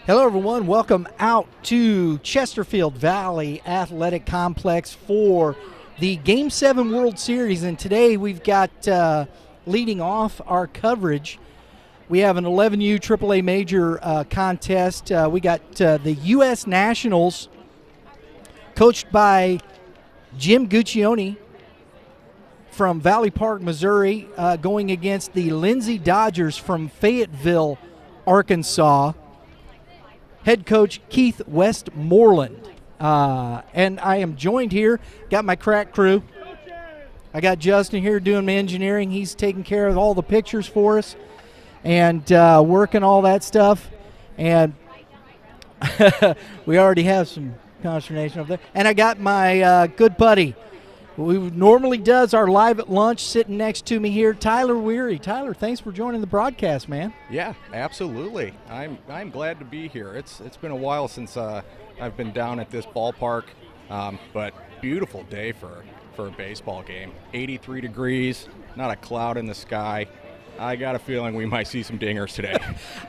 Hello, everyone. Welcome out to Chesterfield Valley Athletic Complex for the Game 7 World Series. And today we've got, leading off our coverage, we have an 11U AAA major contest. We got the U.S. Nationals, coached by Jim Guccione from Valley Park, Missouri, going against the Lindsey Dodgers from Fayetteville, Arkansas. Head coach Keith Westmoreland. And I am joined here, got my crack crew. I got Justin here doing my engineering. He's taking care of all the pictures for us and working all that stuff. And we already have some consternation over there. And I got my good buddy, who normally does our live at lunch, sitting next to me here, Tyler Weary. Tyler, thanks for joining the broadcast, man. Yeah, absolutely. I'm glad to be here. It's been a while since I've been down at this ballpark, but beautiful day for a baseball game. 83 degrees, not a cloud in the sky. I got a feeling we might see some dingers today.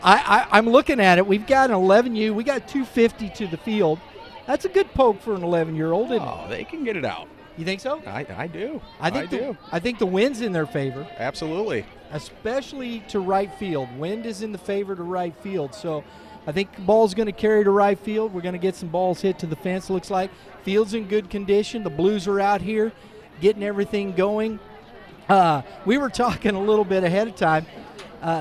I'm looking at it. We've got an 11U. We got 250 to the field. That's a good poke for an 11-year-old, isn't it? Oh, they can get it out. You think so? I do. I think the wind's in their favor. Absolutely. Especially to right field. Wind is in the favor to right field. So I think the ball's going to carry to right field. We're going to get some balls hit to the fence, looks like. Field's in good condition. The Blues are out here getting everything going. We were talking a little bit ahead of time.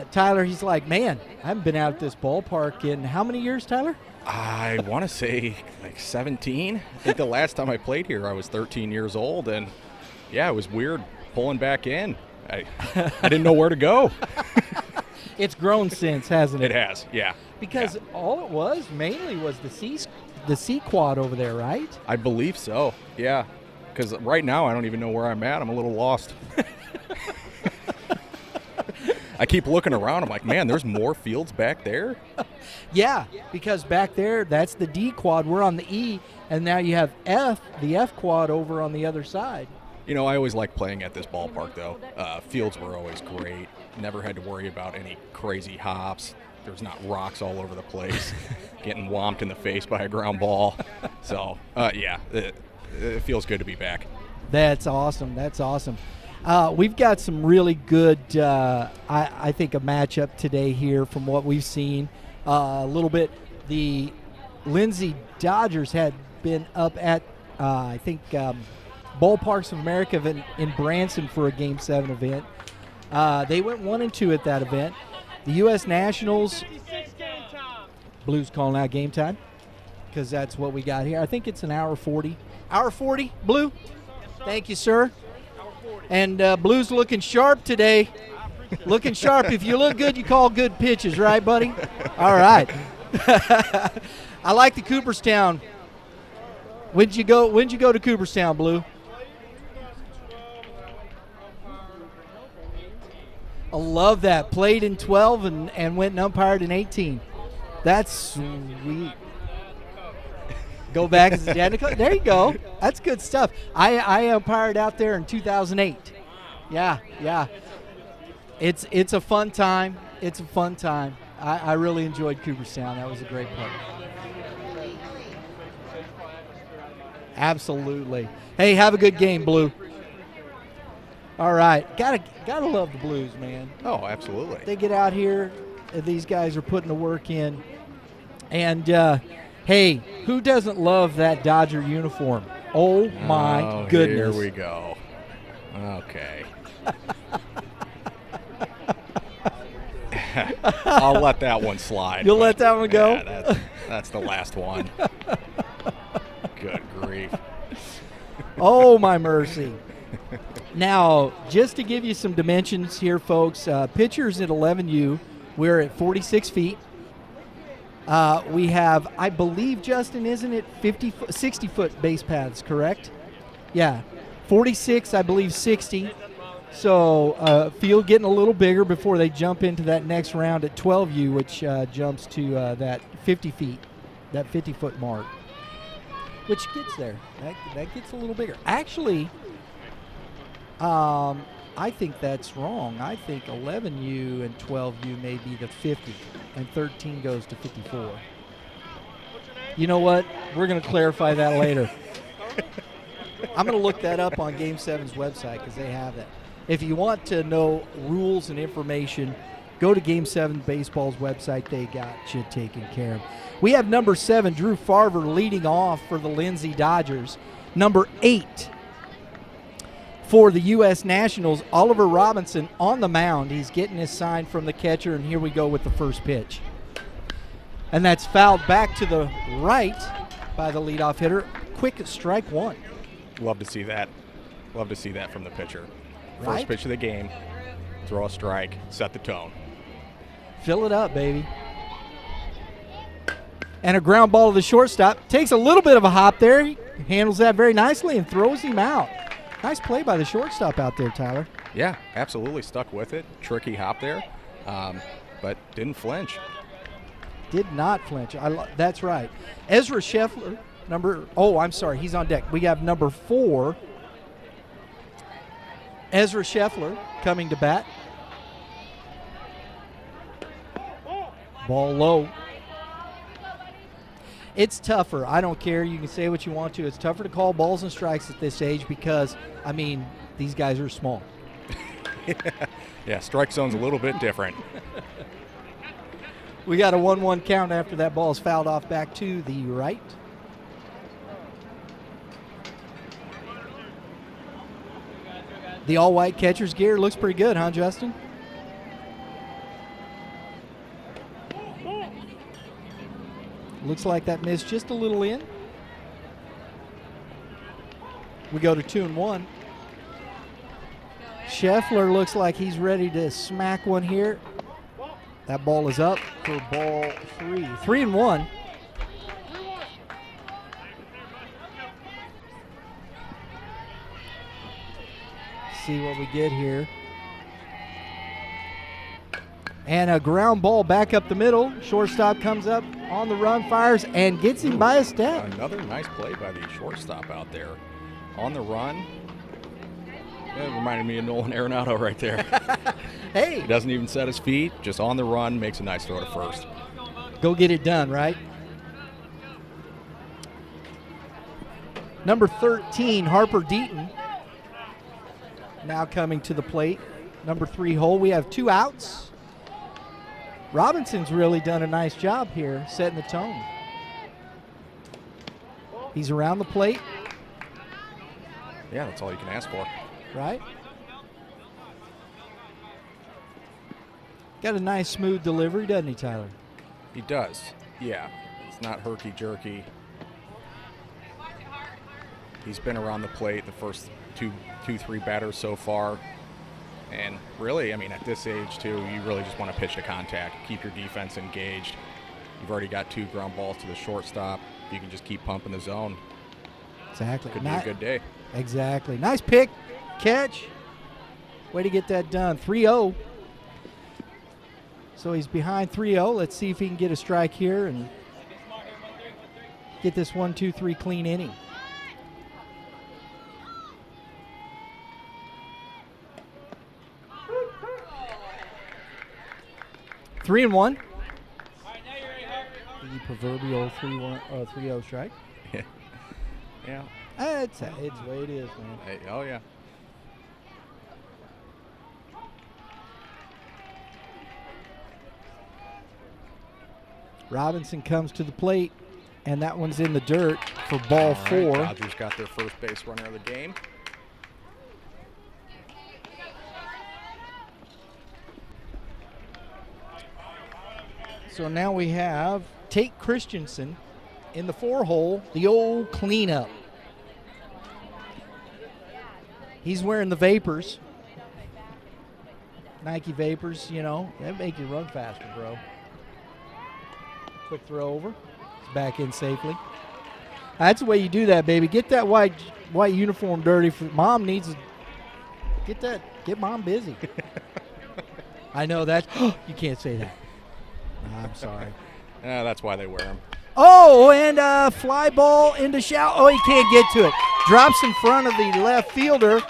Tyler, he's like, man, I haven't been out at this ballpark in how many years, Tyler? I want to say like 17. I think the last time I played here I was 13 years old, and yeah, it was weird pulling back in. I didn't know where to go. It's grown since, hasn't it? It has, yeah. Because all it was mainly was the C quad over there, right? I believe so, yeah. Because right now I don't even know where I'm at. I'm a little lost. I keep looking around. I'm like, man, there's more fields back there? Yeah, because back there, that's the D quad. We're on the E, and now you have the F quad over on the other side. You know, I always liked playing at this ballpark, though. Fields were always great. Never had to worry about any crazy hops. There's not rocks all over the place, getting whomped in the face by a ground ball. So, yeah, it feels good to be back. That's awesome. That's awesome. We've got some really good, I think, a matchup today here from what we've seen. A little bit, the Lindsey Dodgers had been up at, I think, Ballparks of America in Branson for a Game 7 event. They went 1-2 at that event. The U.S. Nationals, Blues calling out game time because that's what we got here. I think it's an hour 40. Hour 40, Blue? Thank you, sir. And Blue's looking sharp today. Looking sharp. If you look good, you call good pitches, right, buddy? All right. I like the Cooperstown. When'd you go to Cooperstown, Blue? I love that. Played in 12 and went and umpired in 18. That's sweet. Go back as a dad. There you go. That's good stuff. I umpired out there in 2008. Yeah. It's a fun time. It's a fun time. I really enjoyed Cooperstown. That was a great play. Absolutely. Hey, have a good game, Blue. All right. Gotta love the Blues, man. Oh, absolutely. They get out here. These guys are putting the work in. And, hey, who doesn't love that Dodger uniform? Oh, my goodness. Here we go. Okay. I'll let that one slide. You'll let that one go? Yeah, that's the last one. Good grief. Oh, my mercy. Now, just to give you some dimensions here, folks, pitchers at 11U, we're at 46 feet. We have, I believe, Justin, isn't it 60-foot base paths, correct? Yeah, 46, I believe 60. So field getting a little bigger before they jump into that next round at 12U, which jumps to that 50 feet, that 50-foot mark, which gets there. That gets a little bigger. Actually, I think that's wrong. I think 11U and 12U may be the 50, and 13 goes to 54. You know what? We're going to clarify that later. I'm going to look that up on Game 7's website because they have that. If you want to know rules and information, go to Game 7 Baseball's website. They got you taken care of. We have number 7, Drew Farver, leading off for the Lindsey Dodgers. Number 8 for the U.S. Nationals, Oliver Robinson on the mound. He's getting his sign from the catcher, and here we go with the first pitch. And that's fouled back to the right by the leadoff hitter. Quick strike one. Love to see that. Love to see that from the pitcher. Right? First pitch of the game, throw a strike, set the tone. Fill it up, baby. And a ground ball to the shortstop. Takes a little bit of a hop there. He handles that very nicely and throws him out. Nice play by the shortstop out there, Tyler. Yeah, absolutely stuck with it. Tricky hop there, but didn't flinch. Did not flinch. That's right. Ezra Scheffler, he's on deck. We have number 4, Ezra Scheffler coming to bat. Ball low. It's tougher. I don't care. You can say what you want to. It's tougher to call balls and strikes at this age because, these guys are small. Yeah, strike zone's a little bit different. We got a 1-1 count after that ball is fouled off back to the right. The all-white catcher's gear looks pretty good, huh, Justin? Looks like that missed just a little in. We go to 2-1. Scheffler looks like he's ready to smack one here. That ball is up for ball 3. 3-1. See what we get here. And a ground ball back up the middle. Shortstop comes up on the run, fires, and gets him by a step. Another nice play by the shortstop out there. On the run. That reminded me of Nolan Arenado right there. Hey. He doesn't even set his feet, just on the run, makes a nice throw to first. Go get it done, right? Number 13, Harper Deaton, now coming to the plate. Number 3 hole. We have 2 outs. Robinson's really done a nice job here setting the tone. He's around the plate. Yeah, that's all you can ask for. Right? Got a nice smooth delivery, doesn't he, Tyler? He does, yeah. It's not herky-jerky. He's been around the plate the first 2-3 batters so far. And really, at this age, too, you really just want to pitch to contact, keep your defense engaged. You've already got 2 ground balls to the shortstop. You can just keep pumping the zone. Exactly. Could be a good day. Exactly. Nice pick, catch. Way to get that done. 3-0. So he's behind 3-0. Let's see if he can get a strike here and get this 1-2-3 clean inning. Three and 1. The proverbial 3-0 strike. Yeah. It's the way it is, man. Hey, oh, yeah. Robinson comes to the plate, and that one's in the dirt for ball 4. Dodgers got their first base runner of the game. So now we have Tate Christensen in the 4 hole, the old cleanup. He's wearing the Vapors. Nike Vapors, that make you run faster, bro. Quick throw over. It's back in safely. That's the way you do that, baby. Get that white uniform dirty. Mom needs to get mom busy. I know that. You can't say that. I'm sorry. That's why they wear them. Oh, and a fly ball into shout. Oh, he can't get to it. Drops in front of the left fielder.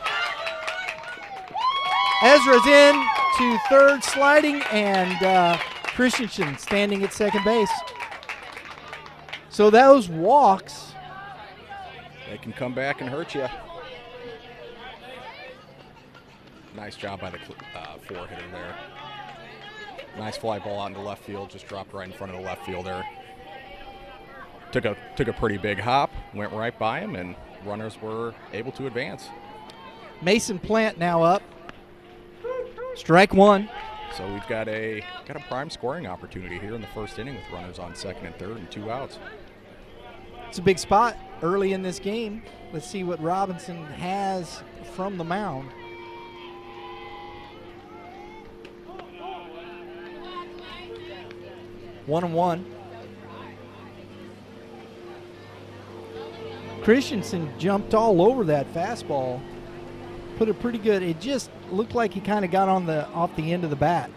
Ezra's in to third, sliding, and Christensen standing at second base. So those walks, they can come back and hurt you. Nice job by the four-hitter there. Nice fly ball out into left field, just dropped right in front of the left fielder. Took a pretty big hop, went right by him, and runners were able to advance. Mason Plant now up. Strike one. So we've got a prime scoring opportunity here in the first inning with runners on second and third and 2 outs. It's a big spot early in this game. Let's see what Robinson has from the mound. One and one. Christensen jumped all over that fastball. Put it pretty good. It just looked like he kind of got on off the end of the bat.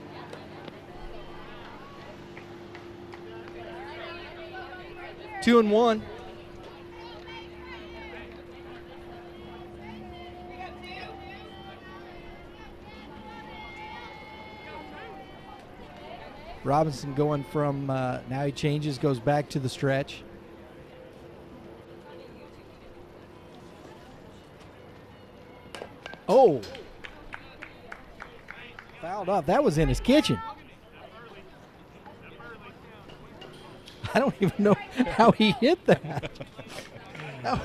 Two and one. Robinson going from, now he changes, goes back to the stretch. Oh. Fouled off. That was in his kitchen. I don't even know how he hit that. That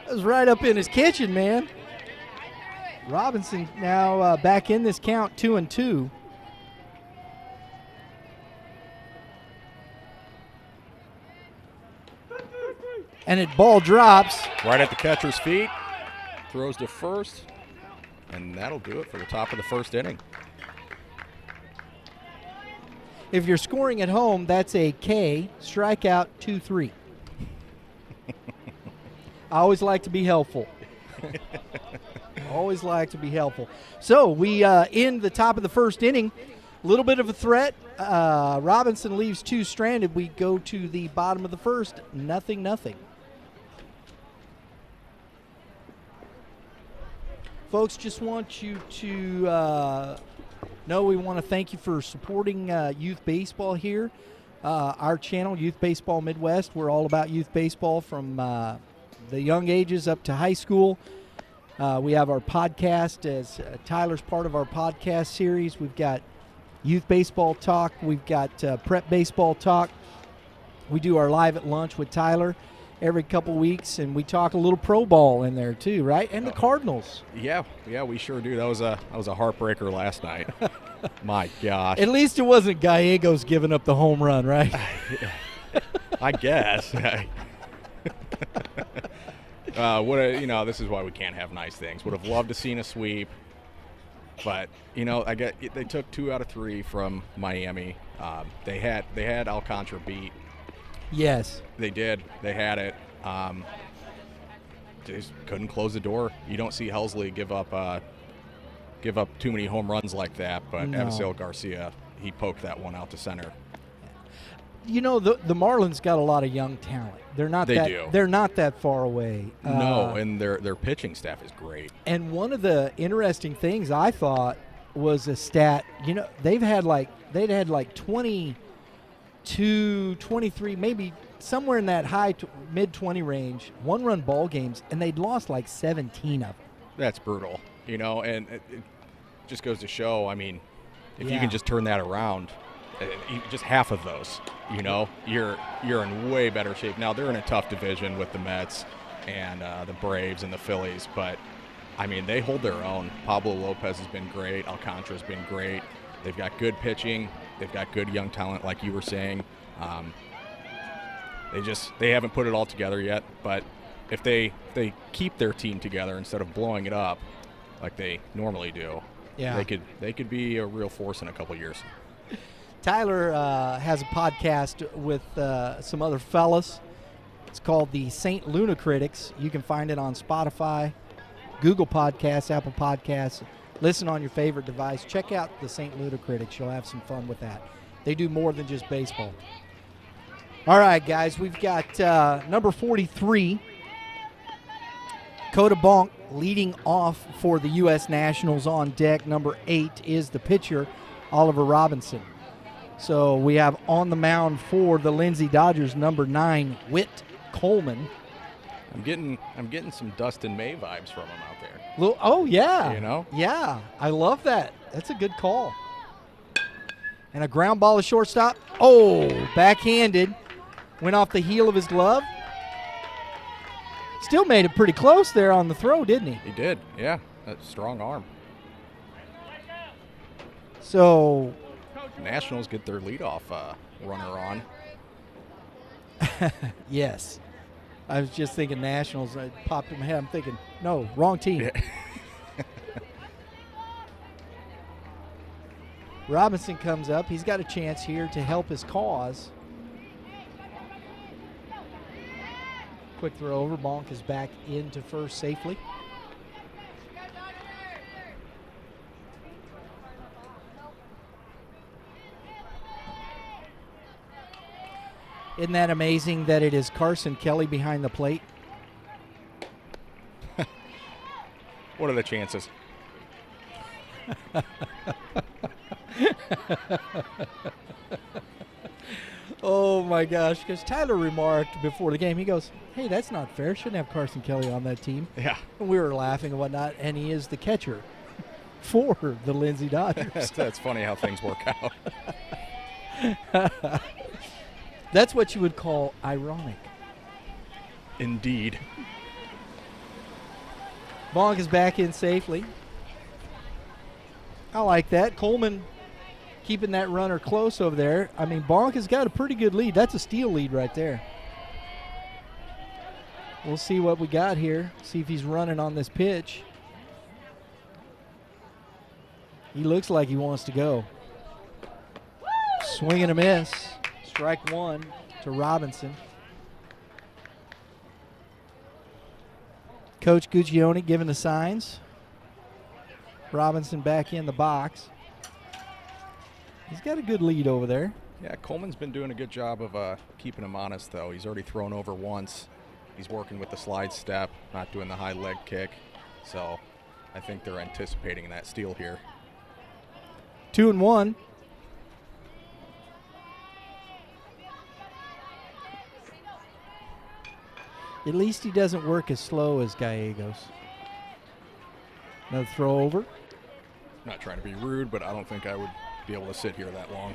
was right up in his kitchen, man. Robinson now back in this count, 2-2. And it ball drops. Right at the catcher's feet. Throws to first. And that'll do it for the top of the first inning. If you're scoring at home, that's a K, strikeout 2-3. I always like to be helpful. Always like to be helpful. So we end the top of the first inning. A little bit of a threat. Robinson leaves two stranded. We go to the bottom of the first, 0-0. Folks, just want you to know we want to thank you for supporting youth baseball here. Our channel, Youth Baseball Midwest, we're all about youth baseball from the young ages up to high school. We have our podcast as Tyler's part of our podcast series. We've got Youth Baseball Talk. We've got Prep Baseball Talk. We do our Live at Lunch with Tyler every couple weeks, and we talk a little pro ball in there too, right? And the Cardinals. Yeah, we sure do. That was a heartbreaker last night. My gosh. At least it wasn't Gallegos giving up the home run, right? I guess. This is why we can't have nice things. Would have loved to seen a sweep, but they took 2 out of 3 from Miami. They had Alcantara beat. Yes. They did. They had it. Just couldn't close the door. You don't see Helsley give up too many home runs like that, but No. Avisail Garcia, he poked that one out to center. The Marlins got a lot of young talent. They're not that far away. No, and their pitching staff is great. And one of the interesting things I thought was a stat. They'd had like 22, 23, maybe somewhere in that high mid-20 range, one-run ball games, and they'd lost like 17 of them. That's brutal, and it just goes to show, if you Yeah. can just turn that around, just half of those, you're in way better shape. Now, they're in a tough division with the Mets and the Braves and the Phillies, but, they hold their own. Pablo Lopez has been great. Alcantara's been great. They've got good pitching. They've got good young talent, like you were saying. They haven't put it all together yet, but if they keep their team together instead of blowing it up like they normally do, Yeah. they could be a real force in a couple years. Tyler has a podcast with some other fellas. It's called the St. Luna Critics. You can find it on Spotify, Google Podcasts, Apple Podcasts. Listen on your favorite device. Check out the St. Luna Critics. You'll have some fun with that. They do more than just baseball. All right, guys, we've got number 43, Coda Bonk, leading off for the U.S. Nationals on deck. Number 8 is the pitcher, Oliver Robinson. So we have on the mound for the Lindsey Dodgers, number 9, Whit Coleman. I'm getting some Dustin May vibes from him out there. Oh, yeah. You know? Yeah, I love that. That's a good call. And a ground ball to shortstop. Oh, backhanded. Went off the heel of his glove. Still made it pretty close there on the throw, didn't he? He did, yeah. That's a strong arm. So Nationals get their leadoff runner on. yes. I was just thinking Nationals. It popped in my head. I'm thinking, no, wrong team. Yeah. Robinson comes up. He's got a chance here to help his cause. Quick throw over. Bonk is back into first safely. Isn't that amazing that it is Carson Kelly behind the plate? What are the chances? Oh my gosh, because Tyler remarked before the game, he goes, hey, that's not fair. Shouldn't have Carson Kelly on that team. Yeah. And we were laughing and whatnot, and he is the catcher for the Lindsey Dodgers. That's funny how things work out. That's what you would call ironic. Indeed. Bonk is back in safely. I like that. Coleman keeping that runner close over there. I mean, Bonk has got a pretty good lead. That's a steal lead right there. We'll see what we got here. See if he's running on this pitch. He looks like he wants to go. Swing and a miss. Strike one to Robinson. Coach Guccione giving the signs. Robinson back in the box. He's got a good lead over there. Yeah, Coleman's been doing a good job of keeping him honest, though. He's already thrown over once. He's working with the slide step, not doing the high leg kick. So I think they're anticipating that steal here. 2-1. At least he doesn't work as slow as Gallegos. Another throw over. Not trying to be rude, but I don't think I would be able to sit here that long.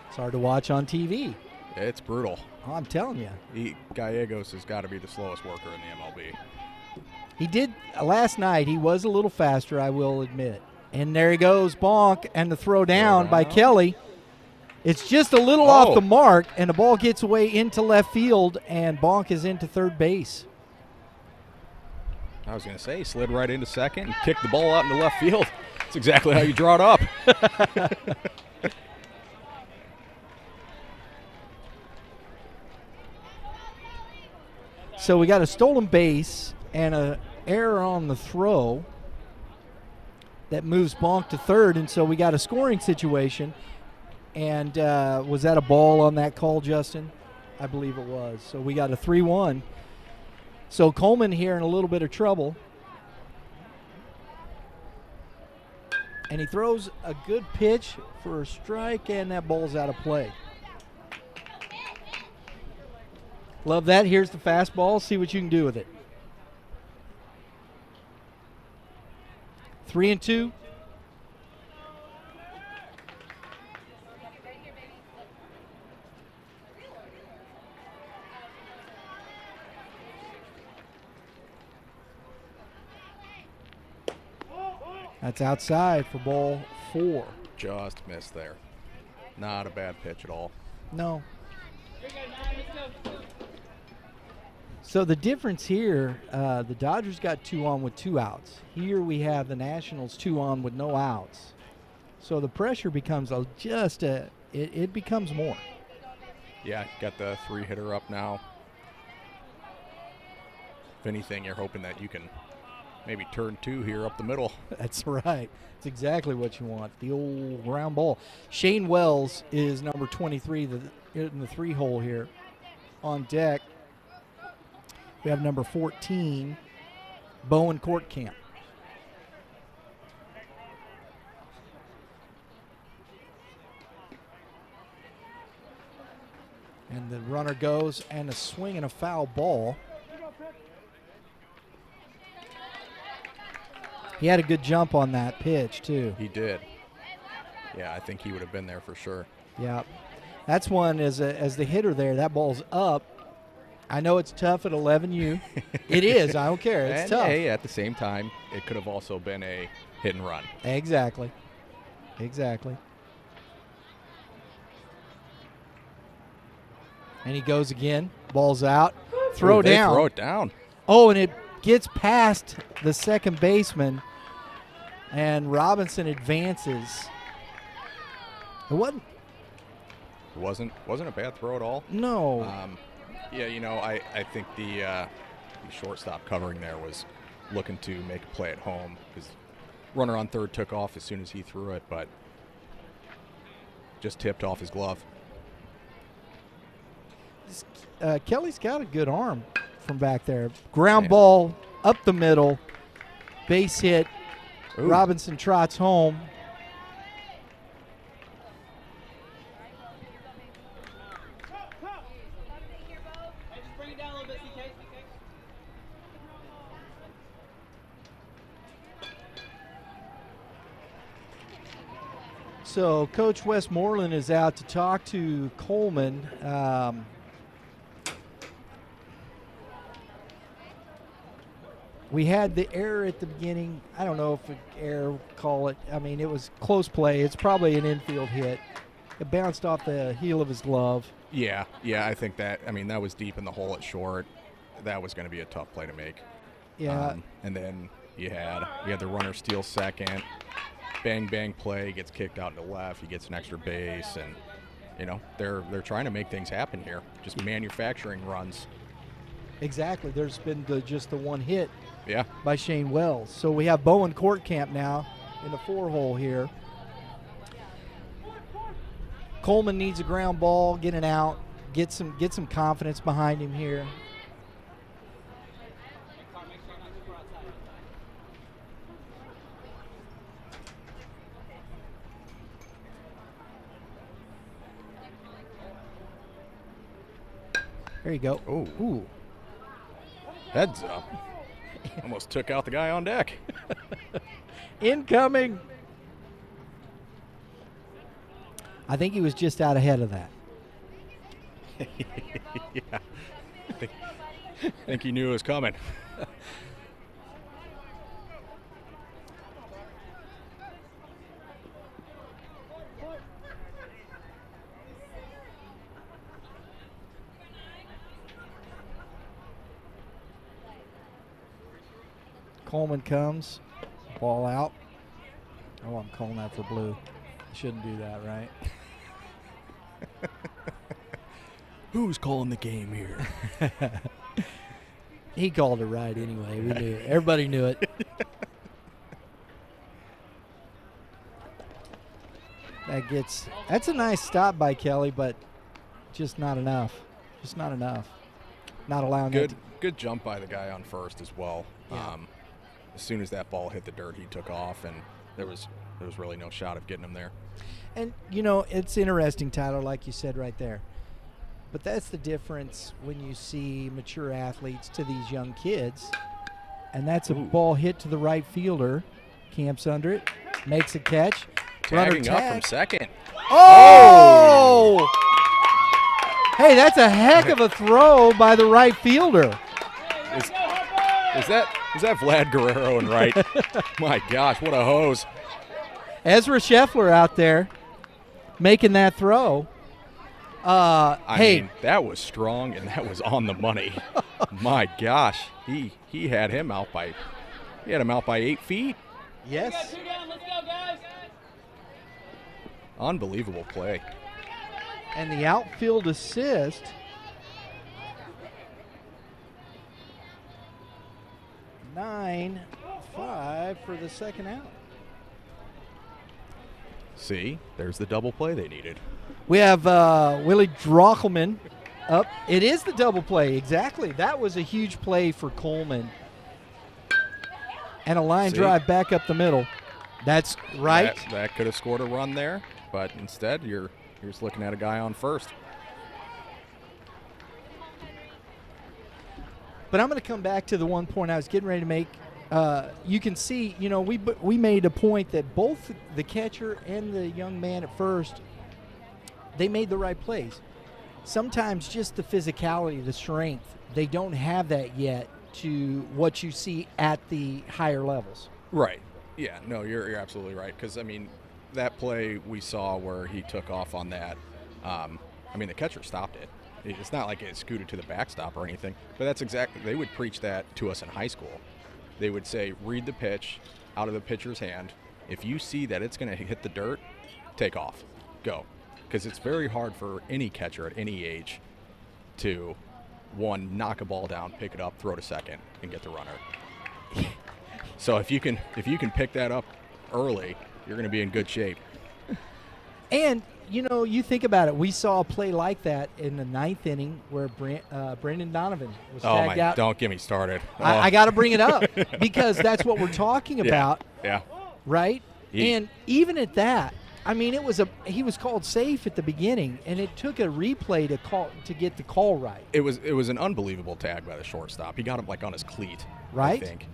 It's hard to watch on TV. It's brutal. Oh, I'm telling you. Gallegos has got to be the slowest worker in the MLB. He did last night. He was a little faster, I will admit. And there he goes, Bonk, and the throw down by Kelly. It's just a little off the mark, and the ball gets away into left field, and Bonk is into third base. I was going to say, he slid right into second and kicked the ball out into left field. That's exactly how you draw it up. So we got a stolen base and an error on the throw that moves Bonk to third, and so we got a scoring situation. And was that a ball on that call, Justin? I believe it was. So we got a 3-1. So Coleman here in a little bit of trouble. And he throws a good pitch for a strike, and that ball's out of play. Love that. Here's the fastball. See what you can do with it. 3-2. That's outside for ball 4. Just missed there. Not a bad pitch at all. No. So the difference here, the Dodgers got 2 on with 2 outs. Here we have the Nationals 2 on with no outs. So the pressure becomes it becomes more. Yeah, got the 3-hitter up now. If anything, you're hoping that you can maybe turn 2 here up the middle. That's right. It's exactly what you want. The old ground ball. Shane Wells is number 23 in the 3-hole here on deck. We have number 14, Bowen Courtcamp. And the runner goes, and a swing and a foul ball. He had a good jump on that pitch, too. He did. Yeah, I think he would have been there for sure. Yeah. That's one, as the hitter there, that ball's up. I know it's tough at 11U. It is. I don't care. It's tough. Hey, at the same time, it could have also been a hit and run. Exactly. And he goes again. Ball's out. Throw down. Throw it down. Oh, and it gets past the second baseman, and Robinson advances. It wasn't a bad throw at all. No. Yeah, I think the shortstop covering there was looking to make a play at home because runner on third took off as soon as he threw it, but just tipped off his glove. Kelly's got a good arm from back there. Ground ball up the middle, base hit. Ooh. Robinson trots home. So Coach Westmoreland is out to talk to Coleman. We had the error at the beginning. I don't know if an error, call it. I mean, it was close play. It's probably an infield hit. It bounced off the heel of his glove. Yeah, I think that. I mean, that was deep in the hole at short. That was going to be a tough play to make. Yeah. And then you had the runner steal second. Bang, bang play, gets kicked out to left. He gets an extra base, and they're trying to make things happen here. Just manufacturing runs. Exactly. There's been just the one hit. Yeah. By Shane Wells. So we have Bowen Courtcamp now in the 4-hole here. Coleman needs a ground ball, get it out, get some confidence behind him here. There you go. Ooh. Heads up. Almost took out the guy on deck. Incoming. I think he was just out ahead of that. Yeah. I think he knew it was coming. Coleman comes, ball out. Oh, I'm calling that for blue. Shouldn't do that, right? Who's calling the game here? He called it right anyway. We knew it. Everybody knew it. That's a nice stop by Kelly, but just not enough. Not allowing it. Good jump by the guy on first as well. Yeah. As soon as that ball hit the dirt, he took off, and there was really no shot of getting him there. And, it's interesting, Tyler, like you said right there. But that's the difference when you see mature athletes to these young kids. And that's a ball hit to the right fielder. Camps under it, makes a catch. Tagging up from second. Oh! Hey, that's a heck of a throw by the right fielder. Is that Vlad Guerrero in right? My gosh, what a hose. Ezra Scheffler out there making that throw. I mean, that was strong and that was on the money. My gosh, he had him out by 8 feet. Yes. Let's go, guys. Unbelievable play. And the outfield assist. Nine, 5 for the second out. See, there's the double play they needed. We have Willie Drochelman up. It is the double play, exactly. That was a huge play for Coleman. And a line drive back up the middle. That's right. That could have scored a run there, but instead you're just looking at a guy on first. But I'm going to come back to the one point I was getting ready to make. You can see, you know, we made a point that both the catcher and the young man at first, they made the right plays. Sometimes just the physicality, the strength, they don't have that yet to what you see at the higher levels. Right. Yeah, no, you're absolutely right. Because, I mean, that play we saw where he took off on that, I mean, the catcher stopped it. It's not like it scooted to the backstop or anything, but that's exactly, they would preach that to us in high school. They would say, read the pitch out of the pitcher's hand. If you see that it's going to hit the dirt, take off, go. Because it's very hard for any catcher at any age to, one, knock a ball down, pick it up, throw to second, and get the runner. So if you can pick that up early, you're going to be in good shape. And, you know, you think about it. We saw a play like that in the 9th inning where Brendan Donovan was tagged out. Don't get me started. I got to bring it up because that's what we're talking about. Yeah. Right? And even at that, I mean, he was called safe at the beginning, and it took a replay to get the call right. It was an unbelievable tag by the shortstop. He got him like on his cleat, right? I think.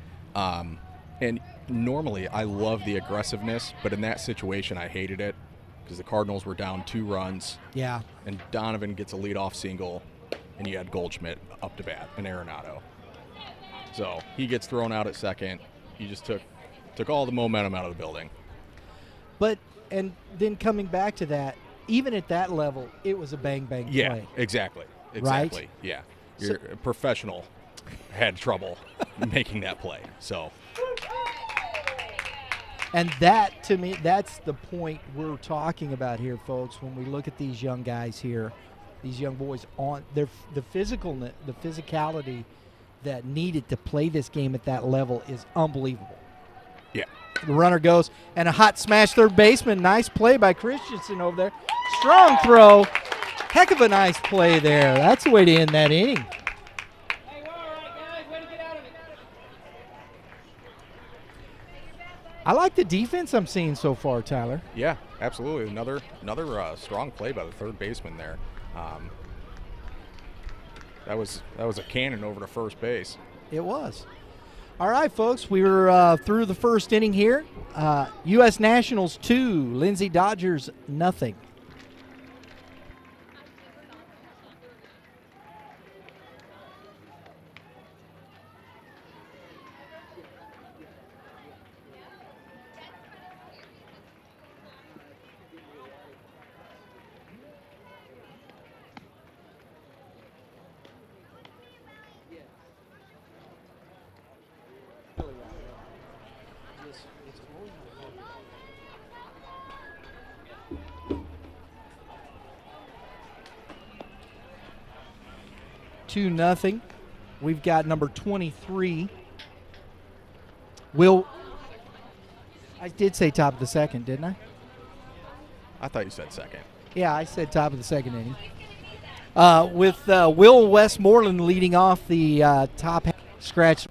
And normally I love the aggressiveness, but in that situation I hated it because the Cardinals were down 2 runs. Yeah. And Donovan gets a leadoff single, and you had Goldschmidt up to bat and Arenado. So he gets thrown out at second. You just took all the momentum out of the building. And then coming back to that, even at that level, it was a bang-bang play. Yeah, exactly. Right? Yeah. A professional had trouble making that play. So. And that, to me, that's the point we're talking about here, folks, when we look at these young guys here, these young boys, on the physicality that needed to play this game at that level is unbelievable. Yeah. The runner goes, and a hot smash third baseman. Nice play by Christensen over there. Strong throw. Heck of a nice play there. That's the way to end that inning. Hey, we're all right, guys. Way to get out of it. I like the defense I'm seeing so far, Tyler. Yeah, absolutely. Another strong play by the third baseman there. That was a cannon over to first base. It was. All right, folks, we were through the first inning here. U.S. Nationals 2, Lindsey Dodgers nothing. Two nothing. We've got number 23. I did say top of the second, didn't I? I thought you said second. Yeah, I said top of the second inning. With Will Westmoreland leading off the top half. Scratch.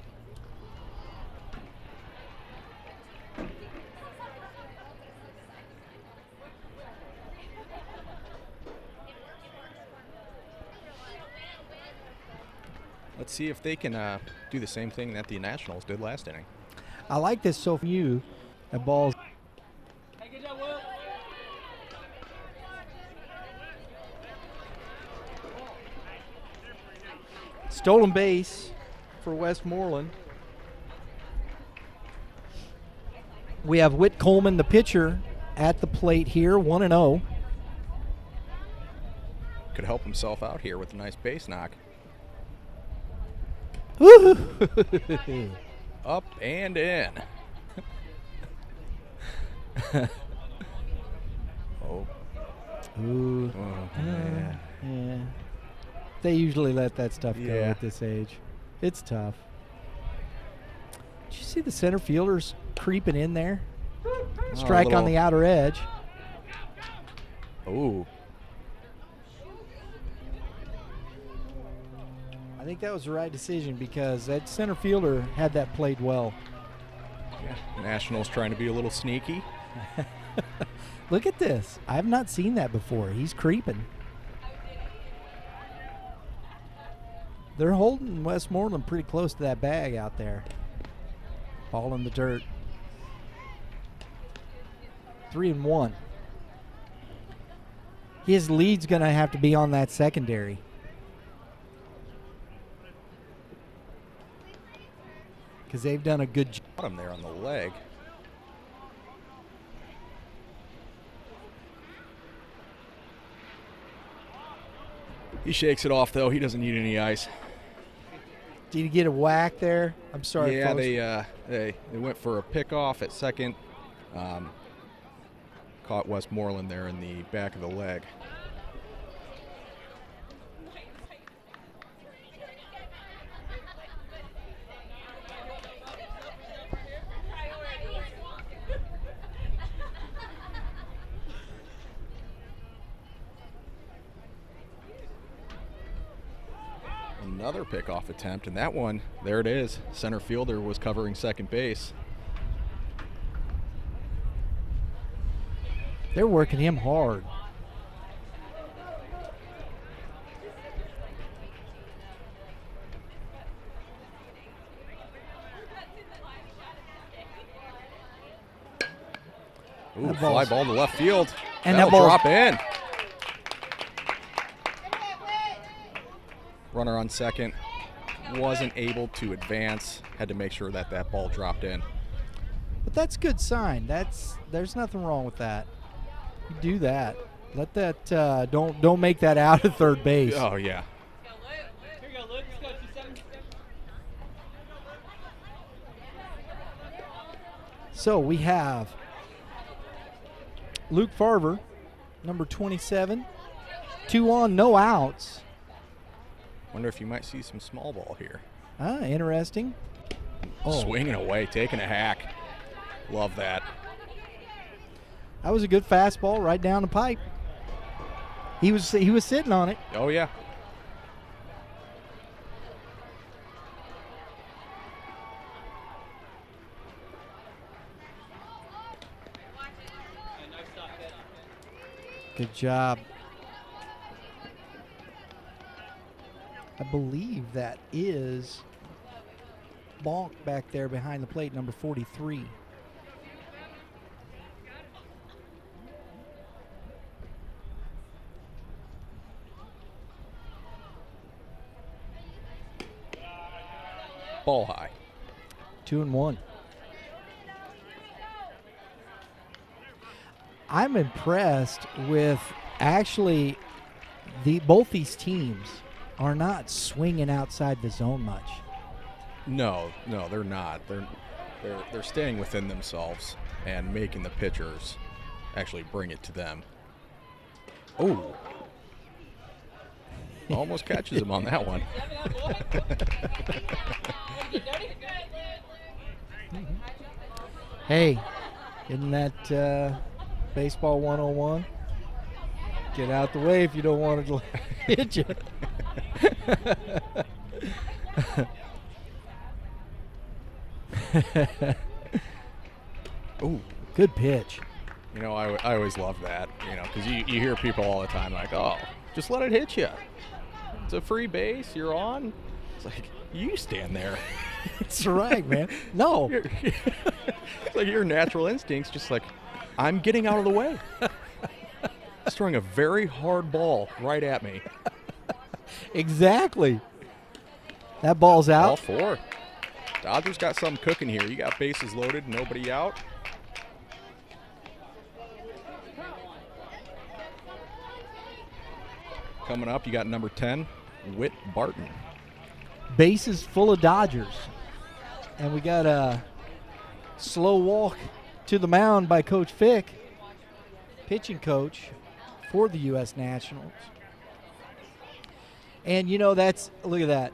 Let's see if they can do the same thing that the Nationals did last inning. I like this so from you. The ball's. Hey, good job, Will. Stolen base for Westmoreland. We have Whit Coleman, the pitcher, at the plate here, 1-0. Could help himself out here with a nice base knock. Woo-hoo. Up and in. Oh. Ooh. Oh, man. Yeah. They usually let that stuff go Yeah. at this age. It's tough. Did you see the center fielders creeping in there? Strike on the outer edge. Oh. I think that was the right decision because that center fielder had that played well. Yeah. Nationals trying to be a little sneaky. Look at this. I have not seen that before. He's creeping. They're holding Westmoreland pretty close to that bag out there. Ball in the dirt. 3-1. His lead's going to have to be on that secondary. Because they've done a good job. Got him there on the leg. He shakes it off, though. He doesn't need any ice. Did he get a whack there? I'm sorry, Yeah, folks. they went for a pickoff at second. Caught Westmoreland there in the back of the leg. Another pickoff attempt, and that one, there it is. Center fielder was covering second base. They're working him hard. Ooh, fly ball to left field. And that'll that ball's drop in. Runner on second wasn't able to advance. Had to make sure that that ball dropped in. But that's a good sign. There's nothing wrong with that. You do that. Let that don't make that out of third base. Oh yeah. Here you go, Luke. Let's go. 27. So we have Luke Farver, number 27, 2 on, no outs. Wonder if you might see some small ball here. Ah, interesting. Oh, Swinging away, taking a hack. Love that. that was a good fastball right down the pipe. He was sitting on it. Oh yeah. Good job. I believe that is Bonk back there behind the plate, number 43. Ball high. 2-1. I'm impressed with actually both these teams are not swinging outside the zone much. No, they're not. They're staying within themselves and making the pitchers actually bring it to them. Oh. Almost catches him on that one. Hey, isn't that baseball 101? Get out the way if you don't want it to hit you. Ooh. Good pitch. You know, I always love that, you know, because you hear people all the time like, oh, just let it hit you. It's a free base. You're on. It's like, you stand there. That's right, man. No. It's like your natural instincts just like, I'm getting out of the way. He's throwing a very hard ball right at me. Exactly. That ball's out. All four. Dodgers got something cooking here. You got bases loaded, nobody out. Coming up, you got number 10, Whit Barton. Bases full of Dodgers. And we got a slow walk to the mound by Coach Fick, pitching coach for the U.S. Nationals. And, you know, look at that.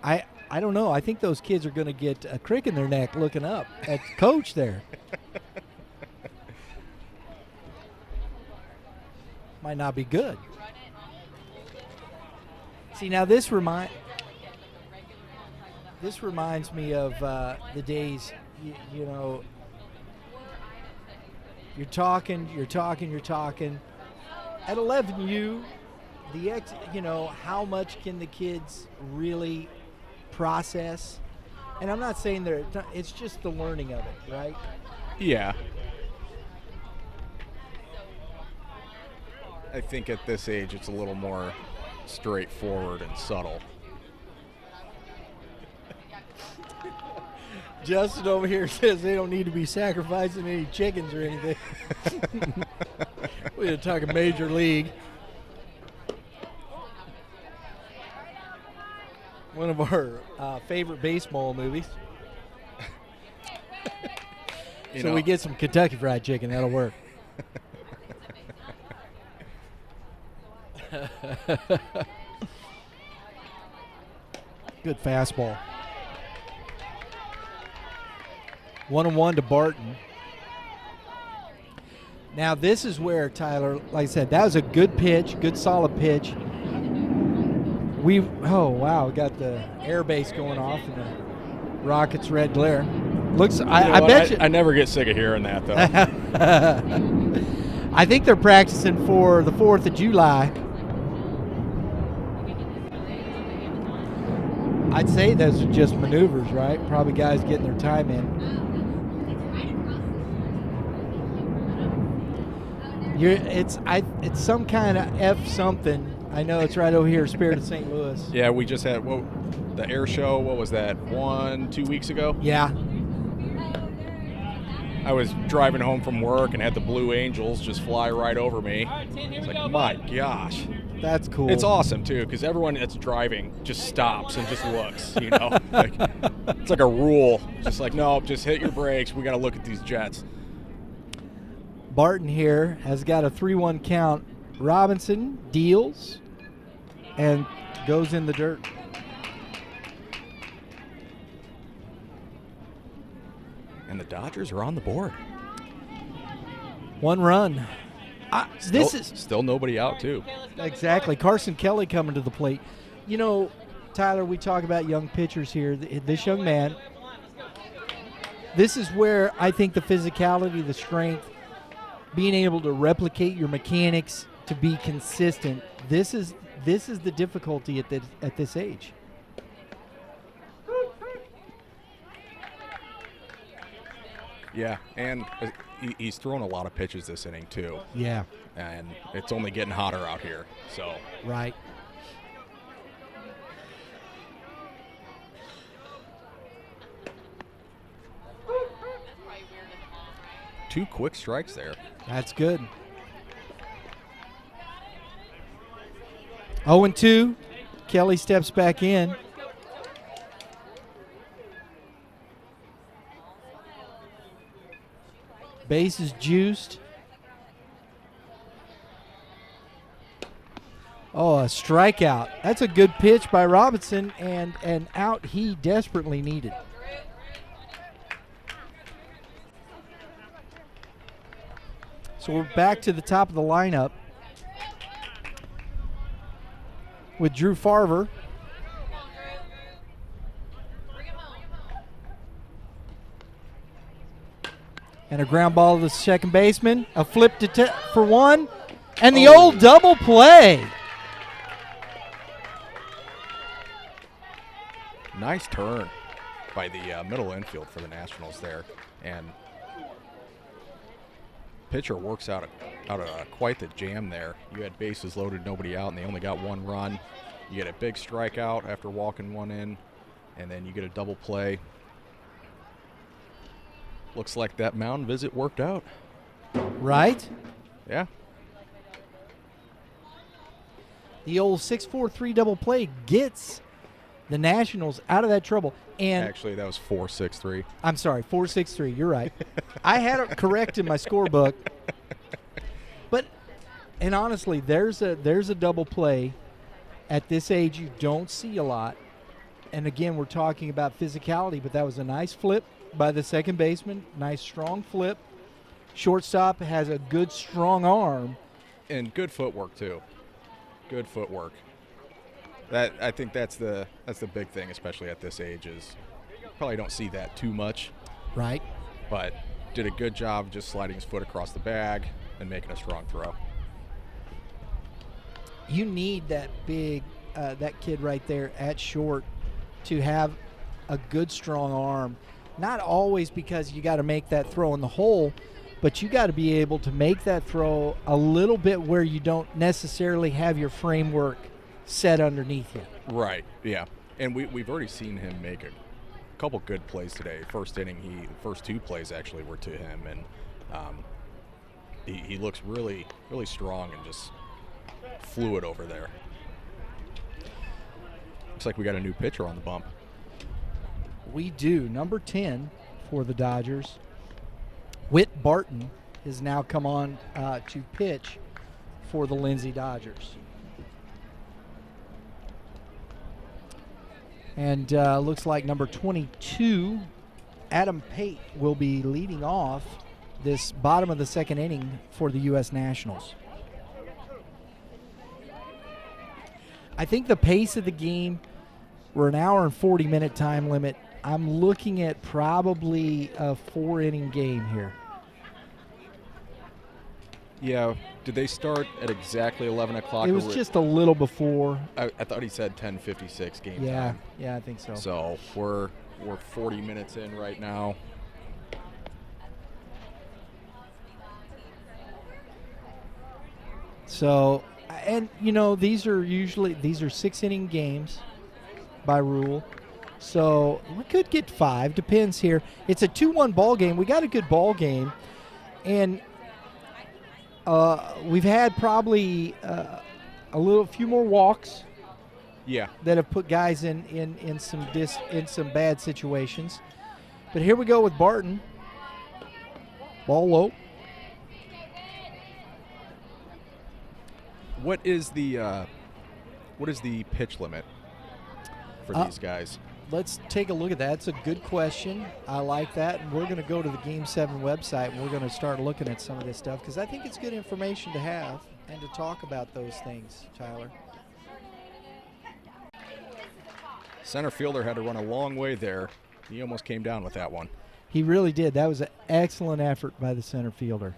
I don't know. I think those kids are going to get a crick in their neck looking up at the coach there. Might not be good. See, now this reminds me of the days, you know, you're talking. At 11U, how much can the kids really process? And I'm not saying it's just the learning of it, right? Yeah. I think at this age it's a little more straightforward and subtle. Justin over here says they don't need to be sacrificing any chickens or anything. We're talking major league. One of our favorite baseball movies. So we get some Kentucky Fried Chicken. That'll work. Good fastball. 1-1 to Barton. Now this is where, Tyler, like I said, that was a good pitch, good solid pitch. We got the air base going off and the Rockets red glare. Looks, I bet you. I never get sick of hearing that though. I think they're practicing for the 4th of July. I'd say those are just maneuvers, right? Probably guys getting their time in. It's some kind of F something. I know it's right over here, Spirit of St. Louis. Yeah, we just had the air show. What was that? 2 weeks ago? Yeah. I was driving home from work and had the Blue Angels just fly right over me. It's like, my gosh. That's cool. It's awesome, too, because everyone that's driving just stops and just looks, it's like a rule. Just like, no, just hit your brakes. We got to look at these jets. Barton here has got a 3-1 count. Robinson deals and goes in the dirt. And the Dodgers are on the board. 1 run. This is still nobody out, too. Exactly. Carson Kelly coming to the plate. Tyler, we talk about young pitchers here. This young man, this is where I think the physicality, the strength, being able to replicate your mechanics to be consistent, this is the difficulty at this age. Yeah, and he's thrown a lot of pitches this inning, too. Yeah. And it's only getting hotter out here, so. Right. Two quick strikes there. That's good. 0-2. Kelly steps back in. Base is juiced. Oh, a strikeout. That's a good pitch by Robinson, and an out he desperately needed. So we're back to the top of the lineup with Drew Farver. And a ground ball to the second baseman. A flip for one. And the old double play. Nice turn by the middle infield for the Nationals there. And pitcher works out of quite the jam there. You had bases loaded, nobody out, and they only got 1 run. You get a big strikeout after walking 1 in, and then you get a double play. Looks like that mound visit worked out. Right? Yeah. The old 6-4-3 double play gets the Nationals out of that trouble. And actually, that was 4-6-3. I'm sorry, 4-6-3. You're right. I had it correct in my scorebook. And honestly, there's a double play at this age you don't see a lot. And again, we're talking about physicality, but that was a nice flip by the second baseman. Nice strong flip. Shortstop has a good strong arm. And good footwork too. Good footwork. I think that's the big thing, especially at this age, is probably don't see that too much. Right. But did a good job just sliding his foot across the bag and making a strong throw. you need that big, that kid right there at short to have a good, strong arm. Not always because you got to make that throw in the hole, but you got to be able to make that throw a little bit where you don't necessarily have your framework set underneath you. Right, yeah. And we've already seen him make a couple good plays today. First inning, first two plays actually were to him, and he looks really, really strong and just fluid over there. Looks like we got a new pitcher on the bump. We do. Number 10 for the Dodgers, Whit Barton, has now come on to pitch for the Lindsey Dodgers. And looks like number 22, Adam Pate, will be leading off this bottom of the second inning for the U.S. Nationals. I think the pace of the game, we're an hour and 40-minute time limit. I'm looking at probably a 4-inning game here. Yeah. Did they start at exactly 11 o'clock? It was just a little before. I thought he said 10:56 game time. Yeah, I think so. So we're 40 minutes in right now. So, and you know, these are 6-inning games by rule. So we could get 5, depends here. It's a 2-1 ball game. We got a good ball game, and we've had probably a few more walks. Yeah. That have put guys in some bad situations. But here we go with Barton. Ball low. What is the pitch limit for these guys? Let's take a look at that. It's a good question. I like that. And we're going to go to the Game 7 website, and we're going to start looking at some of this stuff because I think it's good information to have and to talk about those things, Tyler. Center fielder had to run a long way there. He almost came down with that one. He really did. That was an excellent effort by the center fielder.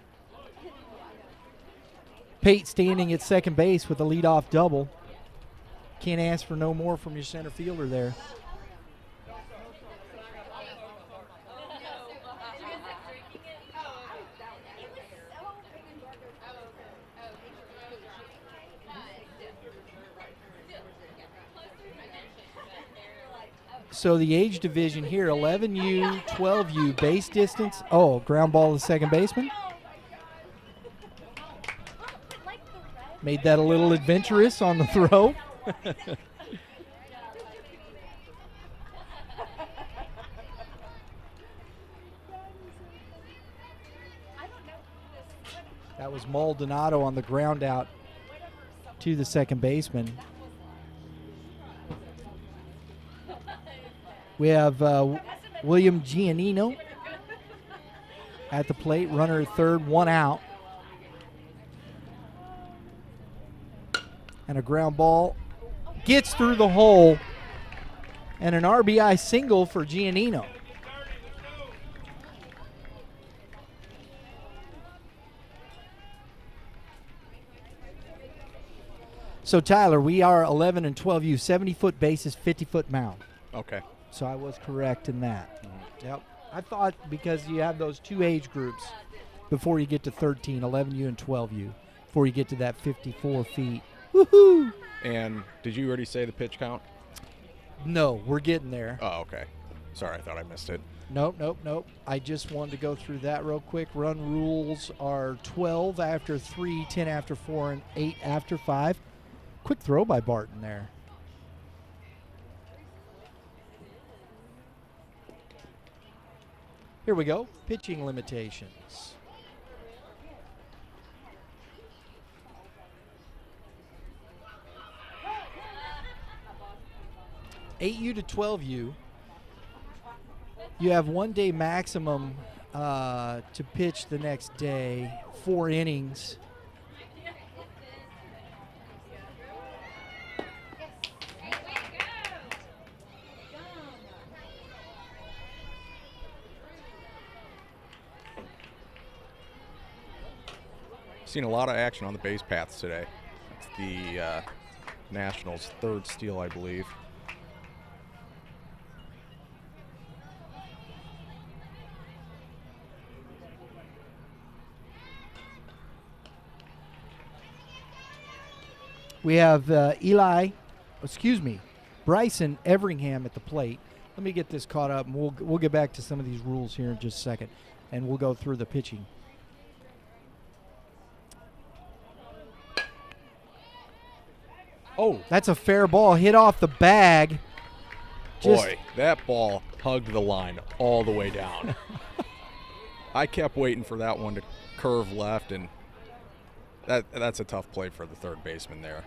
Pate standing at second base with a leadoff double. Can't ask for no more from your center fielder there. So the age division here, 11U, 12U, base distance. Oh, ground ball to the second baseman. Made that a little adventurous on the throw. That was Maldonado on the ground out to the second baseman. We have William Giannino at the plate, runner at third, 1 out. And a ground ball gets through the hole, and an RBI single for Giannino. So, Tyler, we are 11 and 12U, 70-foot bases, 50-foot mound. Okay. So I was correct in that. Yep. I thought because you have those two age groups before you get to 13, 11U and 12U, before you get to that 54 feet. Woohoo! And did you already say the pitch count? No, we're getting there. Oh, okay. Sorry, I thought I missed it. Nope. I just wanted to go through that real quick. Run rules are 12 after 3, 10 after 4, and 8 after 5. Quick throw by Barton there. Here we go. Pitching limitations. (8U to 12U). You have 1 day maximum to pitch the next day, 4 innings. Seen a lot of action on the base paths today. That's the Nationals' third steal, I believe. We have Bryson Everingham at the plate. Let me get this caught up, and we'll get back to some of these rules here in just a second, and we'll go through the pitching. Oh, that's a fair ball, hit off the bag. Boy, that ball hugged the line all the way down. I kept waiting for that one to curve left, and that's a tough play for the third baseman there.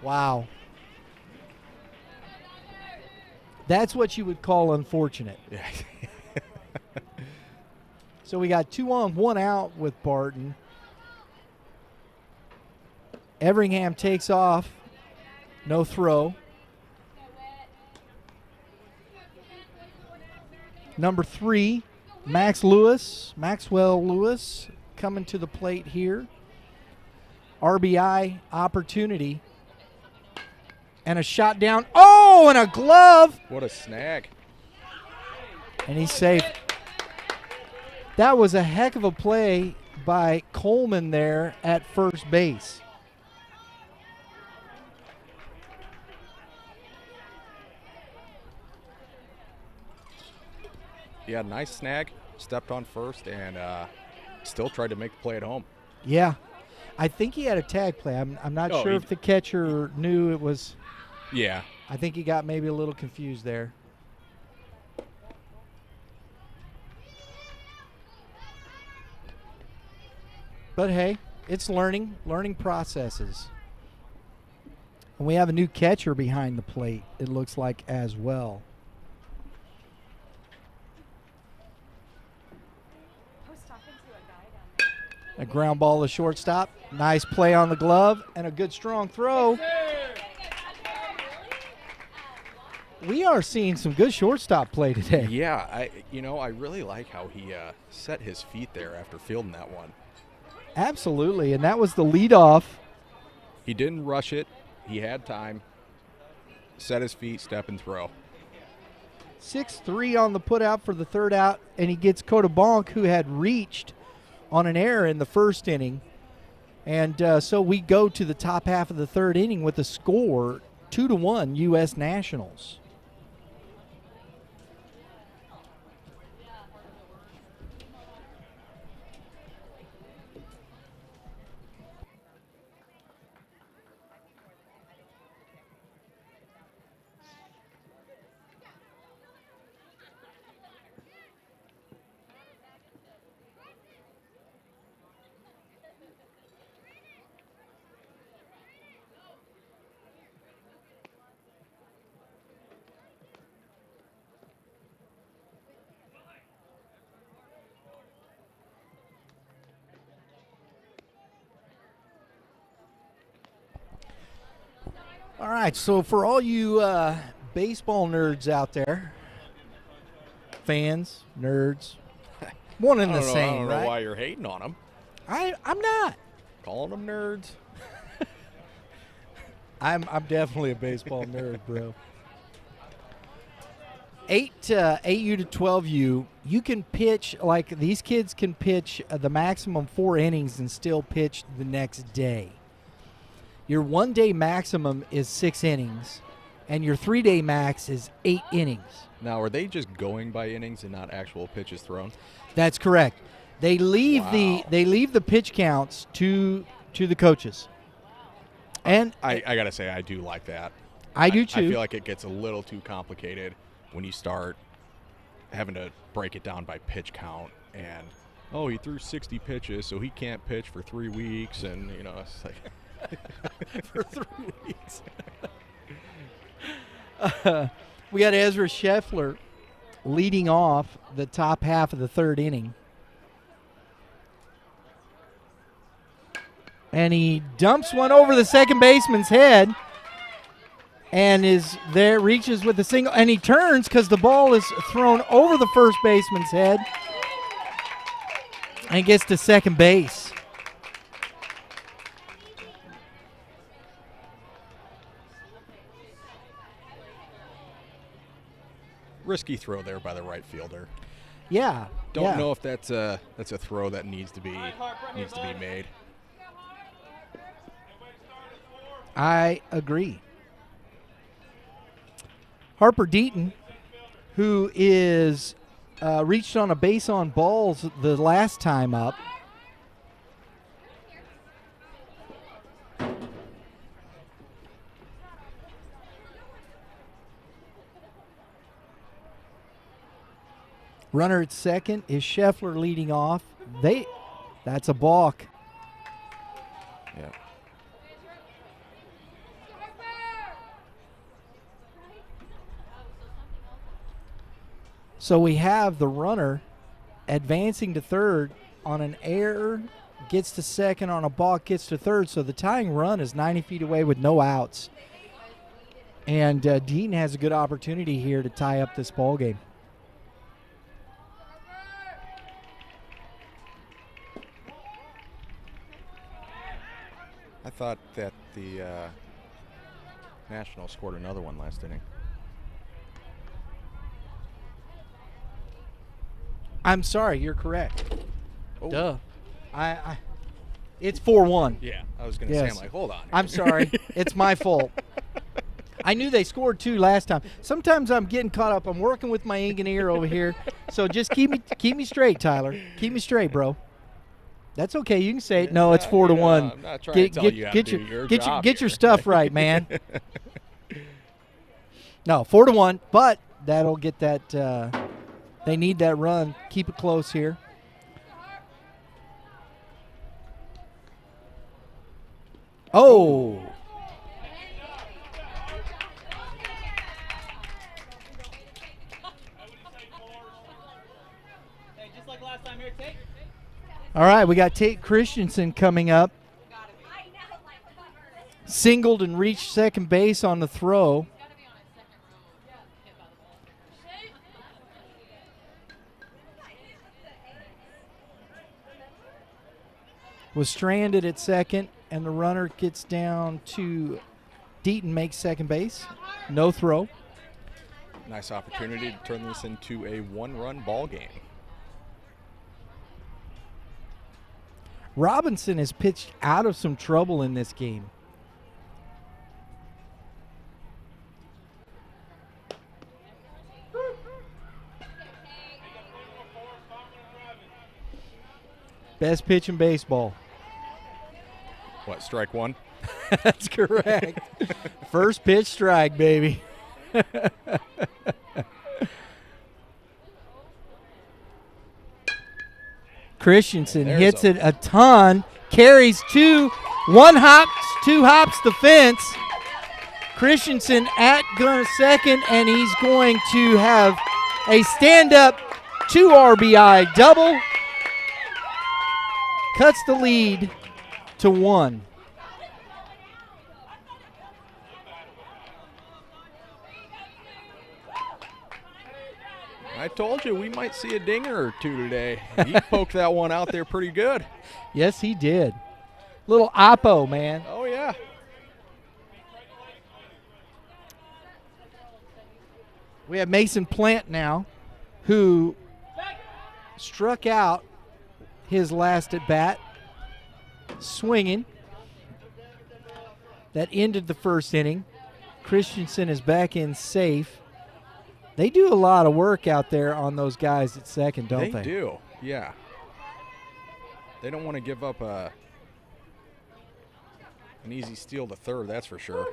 Wow. That's what you would call unfortunate. Yeah. So we got 2 on, 1 out with Barton. Everingham takes off. No throw. Number 3, Maxwell Lewis, coming to the plate here. RBI opportunity. And a shot down. Oh, and a glove. What a snag. And he's safe. That was a heck of a play by Coleman there at first base. Yeah, nice snag. Stepped on first and still tried to make the play at home. Yeah. I think he had a tag play. I'm not sure if the catcher knew it was. Yeah. I think he got maybe a little confused there. But hey, it's learning processes. And we have a new catcher behind the plate, it looks like, as well. A ground ball to shortstop. Nice play on the glove and a good strong throw. We are seeing some good shortstop play today. Yeah, I really like how he set his feet there after fielding that one. Absolutely, and that was the leadoff. He didn't rush it. He had time. Set his feet, step and throw. 6-3 on the put out for the third out, and he gets Cotobonk, who had reached on an error in the first inning. And so we go to the top half of the third inning with a score 2-1 U.S. Nationals. All right, so for all you baseball nerds out there, fans, nerds, one and the same, I don't know right? why you're hating on them. I'm not. Calling them nerds. I'm definitely a baseball nerd, bro. 8U to 12U, you can pitch, like these kids can pitch the maximum 4 innings and still pitch the next day. Your 1-day maximum is 6 innings, and your 3-day max is 8 innings. Now, are they just going by innings and not actual pitches thrown? That's correct. They leave the pitch counts to the coaches. And I gotta say, I do like that. I do too. I feel like it gets a little too complicated when you start having to break it down by pitch count and he threw 60 pitches, so he can't pitch for 3 weeks, and it's like. For 3 weeks. We got Ezra Scheffler leading off the top half of the third inning. And he dumps one over the second baseman's head and is there, reaches with a single, and he turns because the ball is thrown over the first baseman's head and gets to second base. risky throw there by the right fielder. Yeah. Don't know if that's a throw that needs to be made. I agree. Harper Deaton, who is reached on a base on balls the last time up. Runner at second is Scheffler leading off. That's a balk. Yeah. So we have the runner advancing to third on an error, gets to second on a balk, gets to third. So the tying run is 90 feet away with no outs. And Deaton has a good opportunity here to tie up this ball game. I thought that the Nationals scored another one last inning. I'm sorry, you're correct. Oh. Duh. It's 4-1. Yeah, I was going to say, I'm like, hold on. I'm sorry. It's my fault. I knew they scored 2 last time. Sometimes I'm getting caught up. I'm working with my engineer over here. So just keep me straight, Tyler. Keep me straight, bro. That's okay. You can say it. No, it's 4-1. I'm not trying to tell you how to do your job get your here. stuff right, man. No, 4-1, but that'll get that. They need that run. Keep it close here. Oh. Hey, just like last time here, Tate. All right, we got Tate Christensen coming up. Singled and reached second base on the throw. Was stranded at second, and the runner gets down to Deaton, makes second base. No throw. Nice opportunity to turn this into a one-run ball game. Robinson has pitched out of some trouble in this game. Best pitch in baseball. What, strike one? That's correct. First pitch strike, baby. Christensen hits it a ton, carries 2, 1 hops, 2 hops the fence. Christensen at second, and he's going to have a stand-up 2 RBI double. Cuts the lead to 1. I told you we might see a dinger or 2 today. He poked that one out there pretty good. Yes, he did. Little oppo, man. Oh, yeah. We have Mason Plant now, who struck out his last at bat, swinging. That ended the first inning. Christensen is back in safe. They do a lot of work out there on those guys at second, don't they? They do, yeah. They don't want to give up an easy steal to third, that's for sure.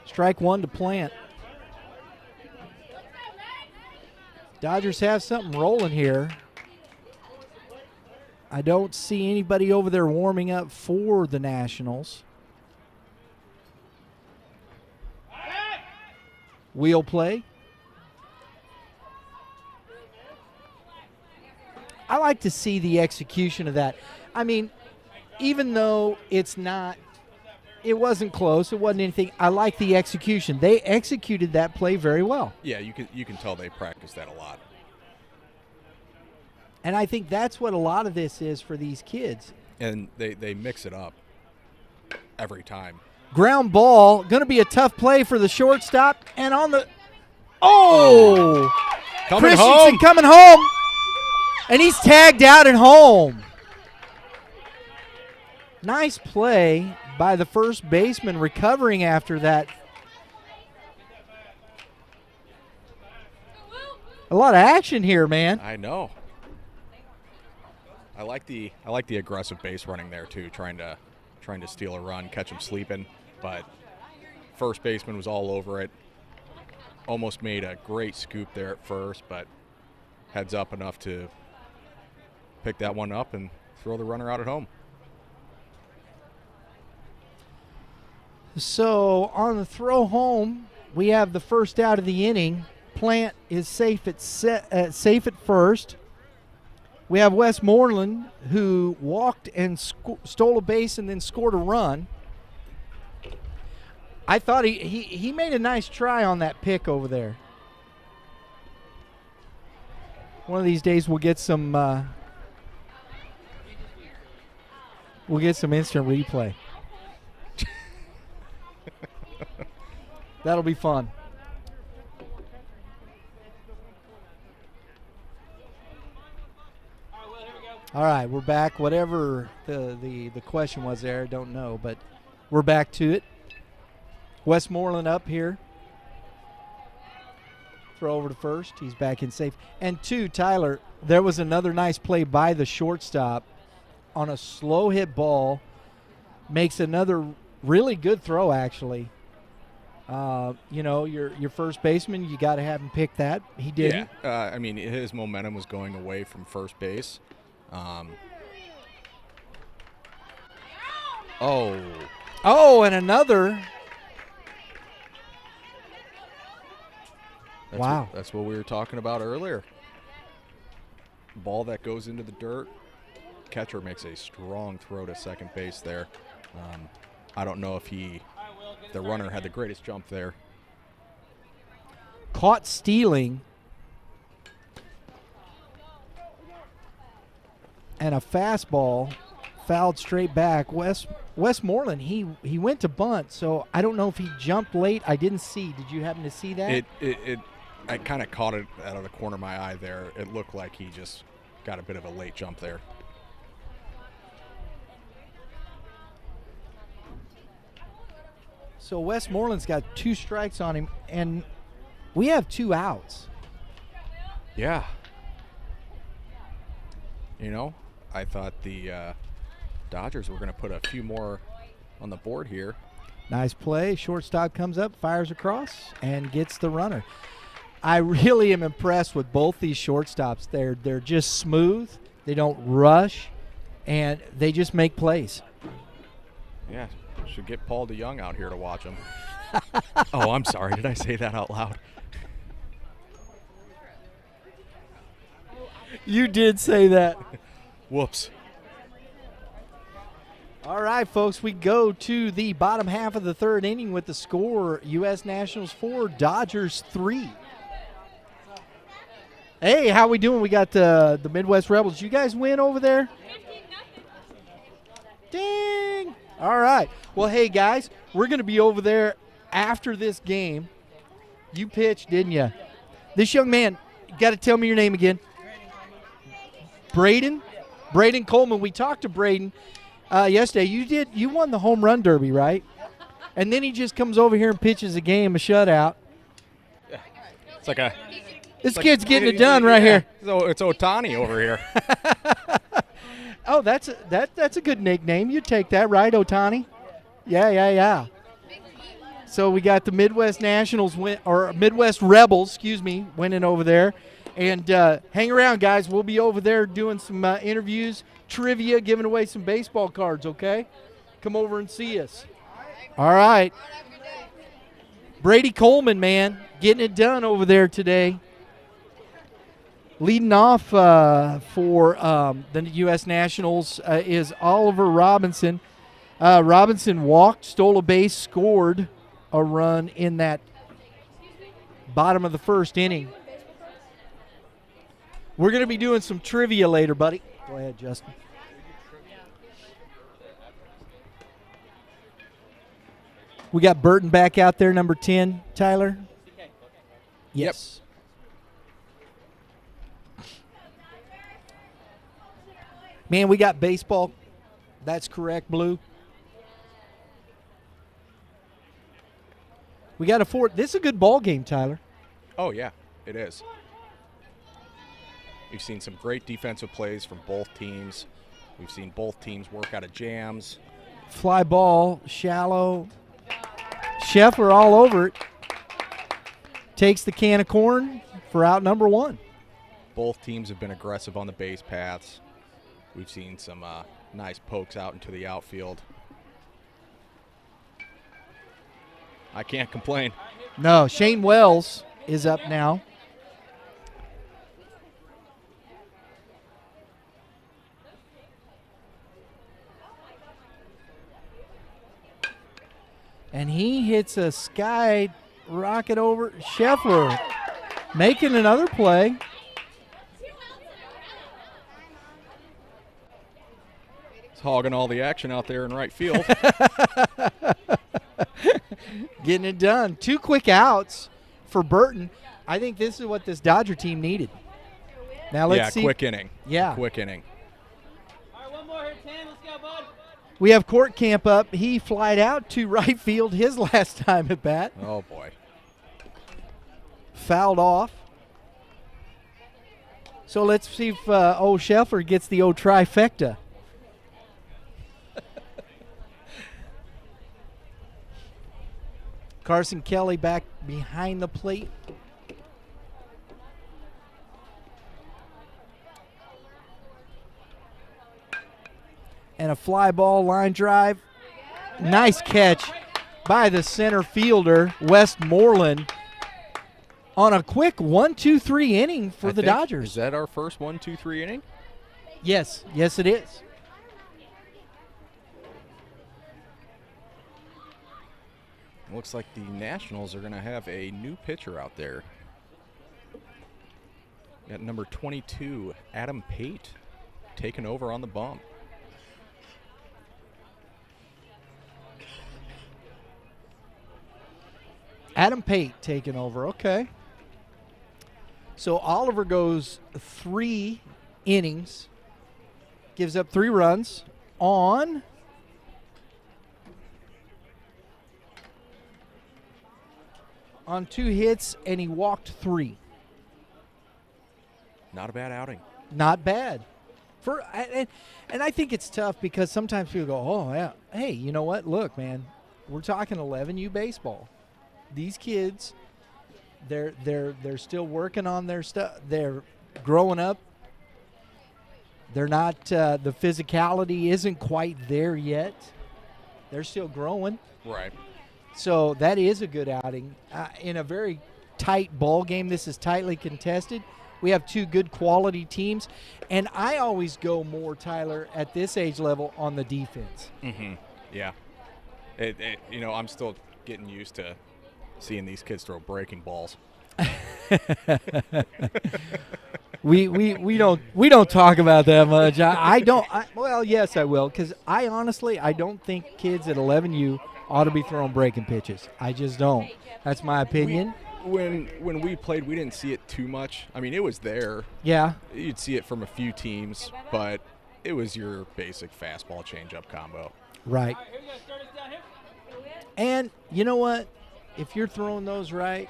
Strike 1 to Plant. Dodgers have something rolling here. I don't see anybody over there warming up for the Nationals. Wheel play. I like to see the execution of that. I mean, even though it wasn't close, it wasn't anything, I like the execution. They executed that play very well. Yeah, you can tell they practice that a lot. And I think that's what a lot of this is for these kids. And they mix it up every time. Ground ball, going to be a tough play for the shortstop. And on the Christensen coming home. And he's tagged out at home. Nice play by the first baseman recovering after that. A lot of action here, man. I know. I like the aggressive base running there too, trying to steal a run, catch him sleeping, but first baseman was all over it. Almost made a great scoop there at first, but heads up enough to pick that one up and throw the runner out at home. So on the throw home, we have the first out of the inning. Plant is safe at first. We have Westmoreland, who walked and stole a base and then scored a run. I thought he made a nice try on that pick over there. One of these days we'll get some instant replay. That'll be fun. All right, we're back. Whatever the question was there, don't know, but we're back to it. Westmoreland up here. Throw over to first. He's back in safe. And two, Tyler, there was another nice play by the shortstop on a slow hit ball. Makes another really good throw, actually. Your first baseman, you got to have him pick that. He didn't. Yeah, I mean, his momentum was going away from first base. And another. Wow. That's what we were talking about earlier. Ball that goes into the dirt. Catcher makes a strong throw to second base there. I don't know if the runner had the greatest jump there. Caught stealing. And a fastball fouled straight back. Westmoreland, he went to bunt, so I don't know if he jumped late. I didn't see. Did you happen to see that? I kind of caught it out of the corner of my eye there. It looked like he just got a bit of a late jump there. So Westmoreland's got 2 strikes on him, and we have 2 outs. Yeah. I thought the Dodgers were going to put a few more on the board here. Nice play. Shortstop comes up, fires across, and gets the runner. I really am impressed with both these shortstops. They're just smooth. They don't rush, and they just make plays. Yeah, should get Paul DeYoung out here to watch them. Oh, I'm sorry. Did I say that out loud? You did say that. Whoops. All right, folks, we go to the bottom half of the third inning with the score, U.S. Nationals 4, Dodgers 3. Hey, how we doing? We got the Midwest Rebels. You guys win over there? Ding! All right. Well, hey, guys, we're going to be over there after this game. You pitched, didn't you? This young man, you got to tell me your name again. Braden? Braden Coleman. We talked to Braden yesterday. You won the home run derby, right? And then he just comes over here and pitches a game, a shutout. It's like a... This kid's getting it done right here. So it's Otani over here. Oh, that's a good nickname. You take that, right, Otani? Yeah. So we got the Midwest Nationals Midwest Rebels, winning over there. And hang around, guys. We'll be over there doing some interviews, trivia, giving away some baseball cards, okay? Come over and see us. All right. Brady Coleman, man, getting it done over there today. Leading off for the U.S. Nationals is Oliver Robinson. Robinson walked, stole a base, scored a run in that bottom of the first inning. We're going to be doing some trivia later, buddy. Go ahead, Justin. We got Burton back out there, number 10, Tyler? Yes. Man, we got baseball. That's correct, Blue. We got a fourth. This is a good ball game, Tyler. Oh, yeah, it is. We've seen some great defensive plays from both teams. We've seen both teams work out of jams. Fly ball, shallow. Scheffler all over it. Takes the can of corn for out number 1. Both teams have been aggressive on the base paths. We've seen some nice pokes out into the outfield. I can't complain. No, Shane Wells is up now. And he hits a sky rocket over. Scheffler making another play. He's hogging all the action out there in right field. Getting it done. 2 quick outs for Burton. I think this is what this Dodger team needed. Now let's see. Quick inning. Yeah. Quick inning. All right, one more here, 10. Let's go, bud. We have Court Camp up. He flied out to right field his last time at bat. Oh, boy. Fouled off. So let's see if old Scheffler gets the old trifecta. Carson Kelly back behind the plate. And a fly ball line drive. Nice catch by the center fielder, Westmoreland, on a quick 1-2-3 inning for the Dodgers. Is that our first 1-2-3 inning? Yes, yes it is. Looks like the Nationals are going to have a new pitcher out there. Got number 22, Adam Pate, taking over on the bump. Adam Pate taking over, okay. So Oliver goes 3 innings, gives up 3 runs on on 2 hits, and he walked 3. Not a bad outing. Not bad. And I think it's tough because sometimes people go, oh, yeah, hey, you know what? Look, man, we're talking 11U baseball. These kids, they're still working on their stuff. They're growing up. They're not the physicality isn't quite there yet. They're still growing. Right. So that is a good outing in a very tight ball game. This is tightly contested. We have 2 good quality teams, and I always go more, Tyler, at this age level on the defense. Mm-hmm. Yeah. I'm still getting used to seeing these kids throw breaking balls. we don't talk about that much. I don't. Well, yes, I will, because I honestly don't think kids at 11U ought to be throwing breaking pitches. I just don't. That's my opinion. When we played, we didn't see it too much. I mean, it was there. Yeah. You'd see it from a few teams, but it was your basic fastball changeup combo. Right. All right, here we go. Start us down here. And you know what? If you're throwing those right,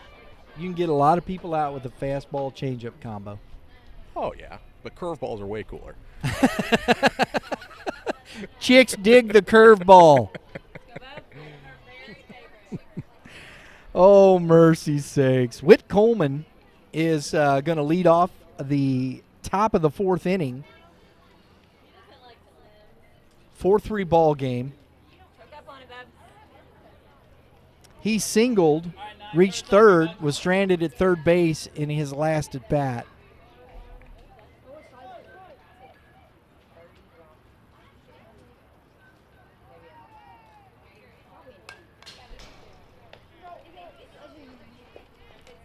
you can get a lot of people out with a fastball changeup combo. Oh, yeah. But curveballs are way cooler. Chicks dig the curveball. Oh, mercy sakes. Whit Coleman is going to lead off the top of the 4th inning. 4-3 ball game. He singled, reached third, was stranded at third base in his last at bat.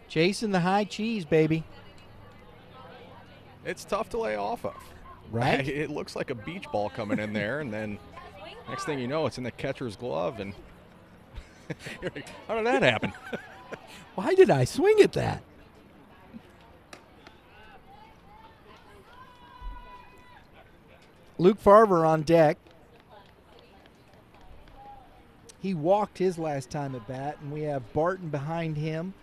Chasing the high cheese, baby. It's tough to lay off of. Right? It looks like a beach ball coming in there, and then next thing you know, it's in the catcher's glove, and How did that happen? Why did I swing at that? Luke Farver on deck. He walked his last time at bat, and we have Barton behind him.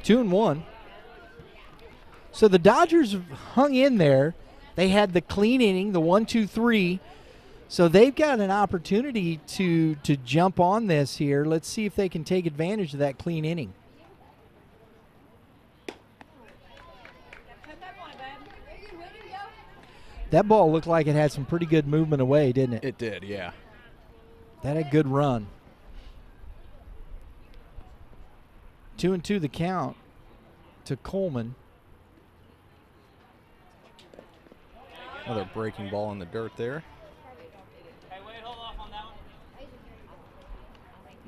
Two and one. So the Dodgers hung in there. They had the clean inning, the 1-2-3. So they've got an opportunity to jump on this here. Let's see if they can take advantage of that clean inning. That ball looked like it had some pretty good movement away, didn't it? It did, yeah. That had a good run. 2-2 the count to Coleman. Another breaking ball in the dirt there. Hey, wait, hold off on that one.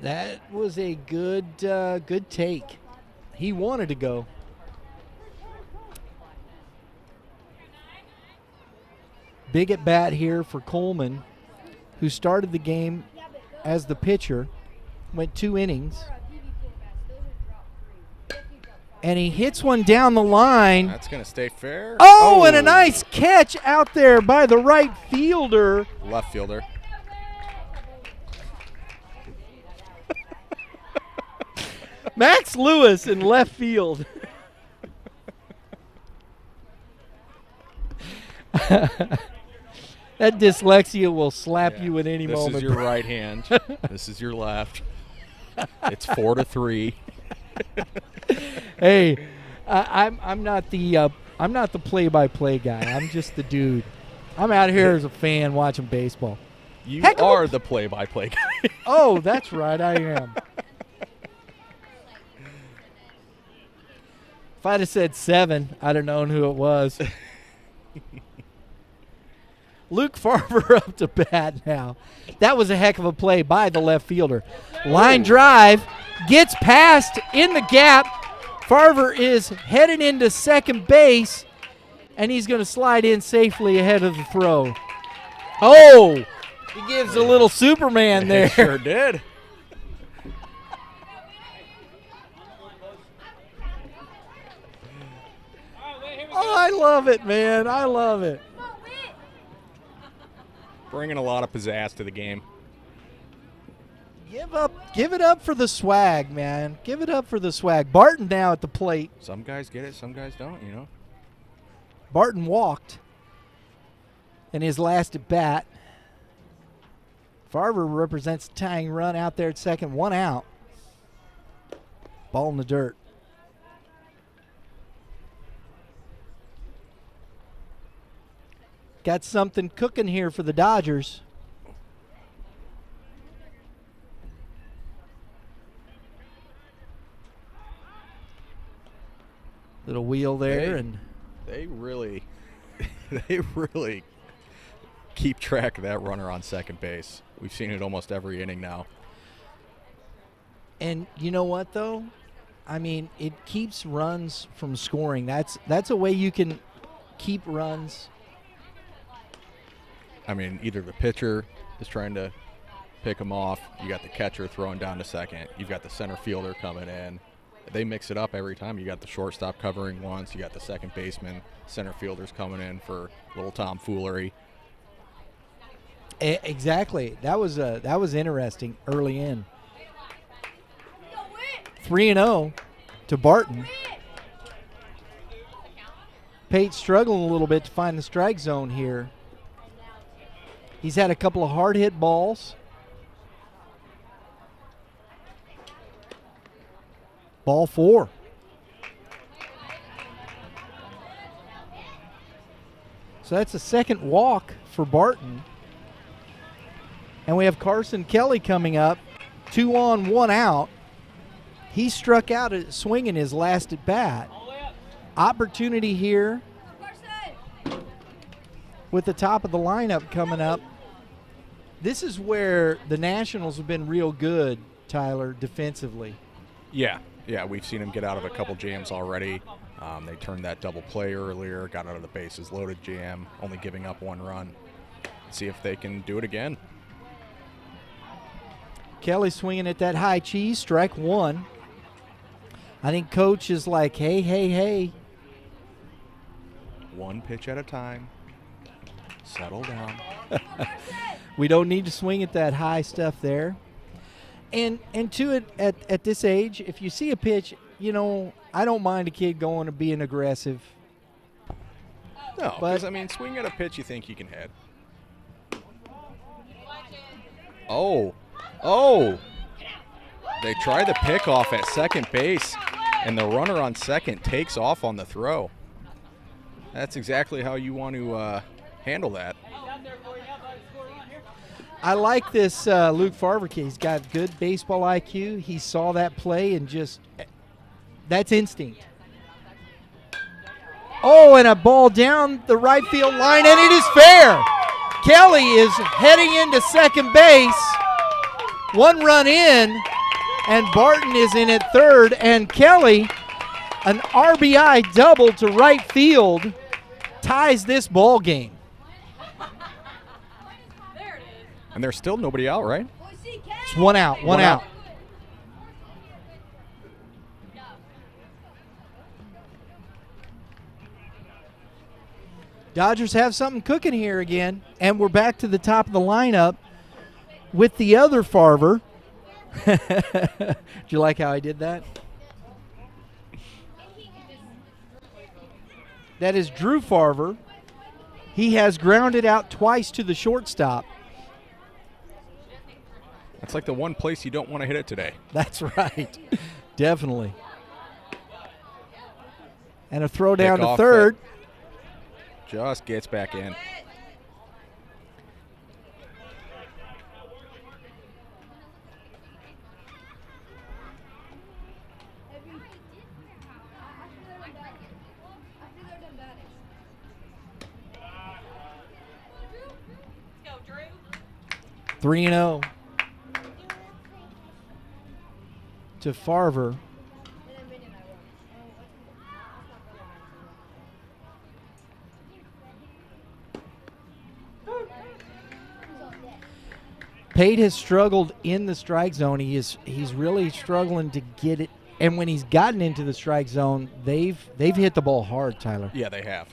That was a good take. He wanted to go. Big at bat here for Coleman, who started the game as the pitcher, went 2 innings. And he hits one down the line. That's going to stay fair. Oh, and a nice catch out there by the right fielder. Left fielder. Max Lewis in left field. That dyslexia will slap you at any moment. This is your right hand. This is your left. It's 4-3. Hey, I'm not the play-by-play guy. I'm just the dude. I'm out here as a fan watching baseball. You are the play-by-play guy. Oh, that's right, I am. If I'd have said 7, I'd have known who it was. Luke Farver up to bat now. That was a heck of a play by the left fielder. Line drive, gets past in the gap. Farver is headed into second base, and he's going to slide in safely ahead of the throw. Oh, he gives a little Superman there. He sure did. Oh, I love it, man. I love it. Bringing a lot of pizzazz to the game. Give it up for the swag, man. Give it up for the swag. Barton now at the plate. Some guys get it, some guys don't, you know. Barton walked in his last at bat. Farver represents the tying run out there at second. 1 out. Ball in the dirt. Got something cooking here for the Dodgers. Little wheel there, and they really keep track of that runner on second base. We've seen it almost every inning now. And you know what, though? I mean, it keeps runs from scoring. That's a way you can keep runs. I mean, either the pitcher is trying to pick him off. You got the catcher throwing down to second. You've got the center fielder coming in. They mix it up every time. You got the shortstop covering once. You got the second baseman, center fielders coming in for little tomfoolery. Exactly. That was interesting early in. 3-0 to Barton. Pate struggling a little bit to find the strike zone here. He's had a couple of hard hit balls. Ball 4. So that's a second walk for Barton. And we have Carson Kelly coming up. 2 on, 1 out. He struck out at swinging his last at bat. Opportunity here with the top of the lineup coming up. This is where the Nationals have been real good, Tyler, defensively. Yeah, we've seen him get out of a couple jams already. They turned that double play earlier, got out of the bases loaded jam, only giving up 1 run. See if they can do it again. Kelly swinging at that high cheese, strike 1. I think coach is like, hey. 1 pitch at a time. Settle down. We don't need to swing at that high stuff there. And to it at this age, if you see a pitch, I don't mind a kid going to being aggressive. No, because, swing at a pitch you think you can hit. Oh. They try the pickoff at second base, and the runner on second takes off on the throw. That's exactly how you want to handle that. I like this Luke Farver kid. He's got good baseball IQ. He saw that play and that's instinct. Oh, and a ball down the right field line, and it is fair. Kelly is heading into second base. 1 run in, and Barton is in at third, and Kelly, an RBI double to right field, ties this ball game. And there's still nobody out, right? It's 1 out, one out. Dodgers have something cooking here again, and we're back to the top of the lineup with the other Farver. Do you like how I did that? That is Drew Farver. He has grounded out twice to the shortstop. That's like the one place you don't want to hit it today. That's right. Definitely. And a throw down to third. Just gets back in. Go, Drew. 3-0 to Farver. Pate has struggled in the strike zone. He's really struggling to get it. And when he's gotten into the strike zone, they've hit the ball hard, Tyler. Yeah, they have.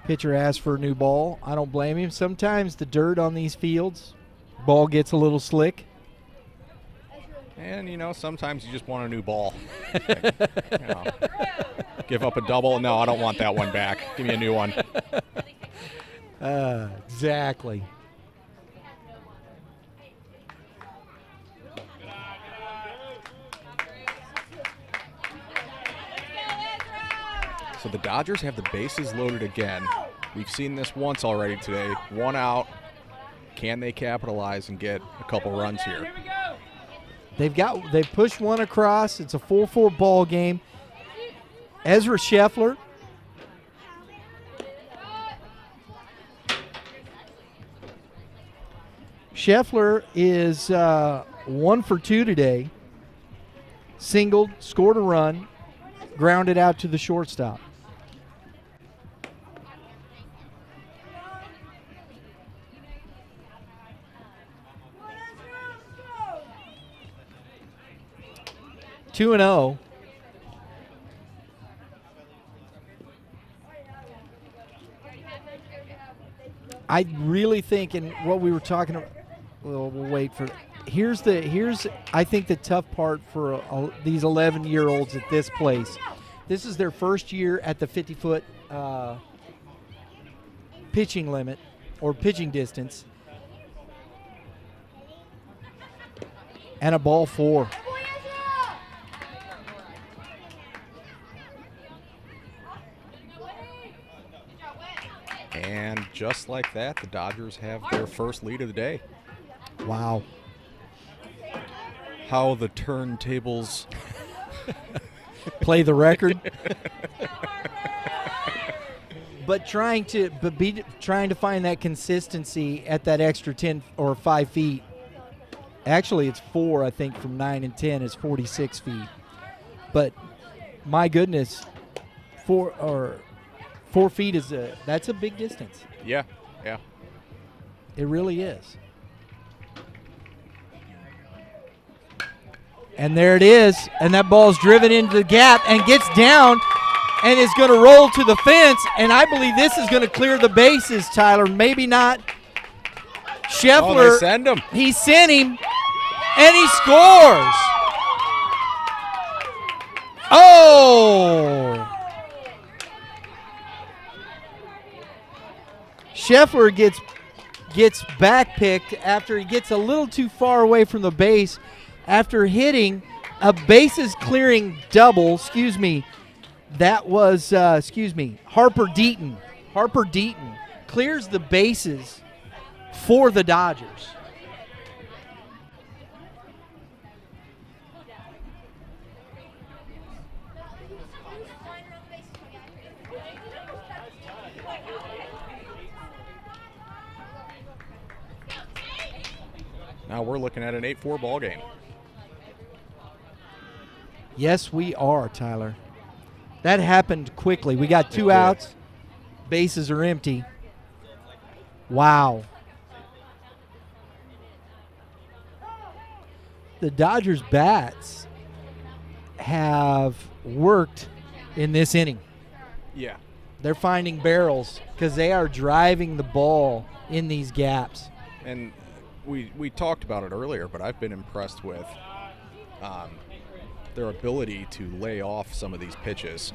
Pitcher asked for a new ball. I don't blame him. Sometimes the dirt on these fields, ball gets a little slick. And, sometimes you just want a new ball. Give up a double. No, I don't want that one back. Give me a new one. Exactly. So the Dodgers have the bases loaded again. We've seen this once already today. 1 out. Can they capitalize and get a couple runs here? They've pushed 1 across. It's a 4-4 ball game. Ezra Scheffler. Scheffler is 1 for 2 today. Singled, scored a run, grounded out to the shortstop. Two and 0. I really think, and what we were talking about, we'll wait for. Here's I think the tough part for these 11-year-olds at this place. This is their first year at the 50-foot pitching limit or pitching distance, and a ball 4. And just like that, the Dodgers have their first lead of the day. Wow. How the turntables play the record. But trying to find that consistency at that extra 10 or 5 feet. Actually, it's 4, I think, from 9 and 10 is 46 feet. But my goodness, 4 feet that's a big distance. Yeah. It really is. And there it is, and that ball's driven into the gap and gets down and is going to roll to the fence, and I believe this is going to clear the bases, Tyler. Maybe not. Scheffler. Oh, they send him. He sent him, and he scores. Oh! Scheffler gets backpicked after he gets a little too far away from the base after hitting a bases clearing double. That was Harper Deaton. Harper Deaton clears the bases for the Dodgers. Now we're looking at an 8-4 ball game. Yes, we are, Tyler. That happened quickly. We got 2 outs. Bases are empty. Wow. The Dodgers' bats have worked in this inning. Yeah. They're finding barrels because they are driving the ball in these gaps. And we talked about it earlier, but I've been impressed with their ability to lay off some of these pitches.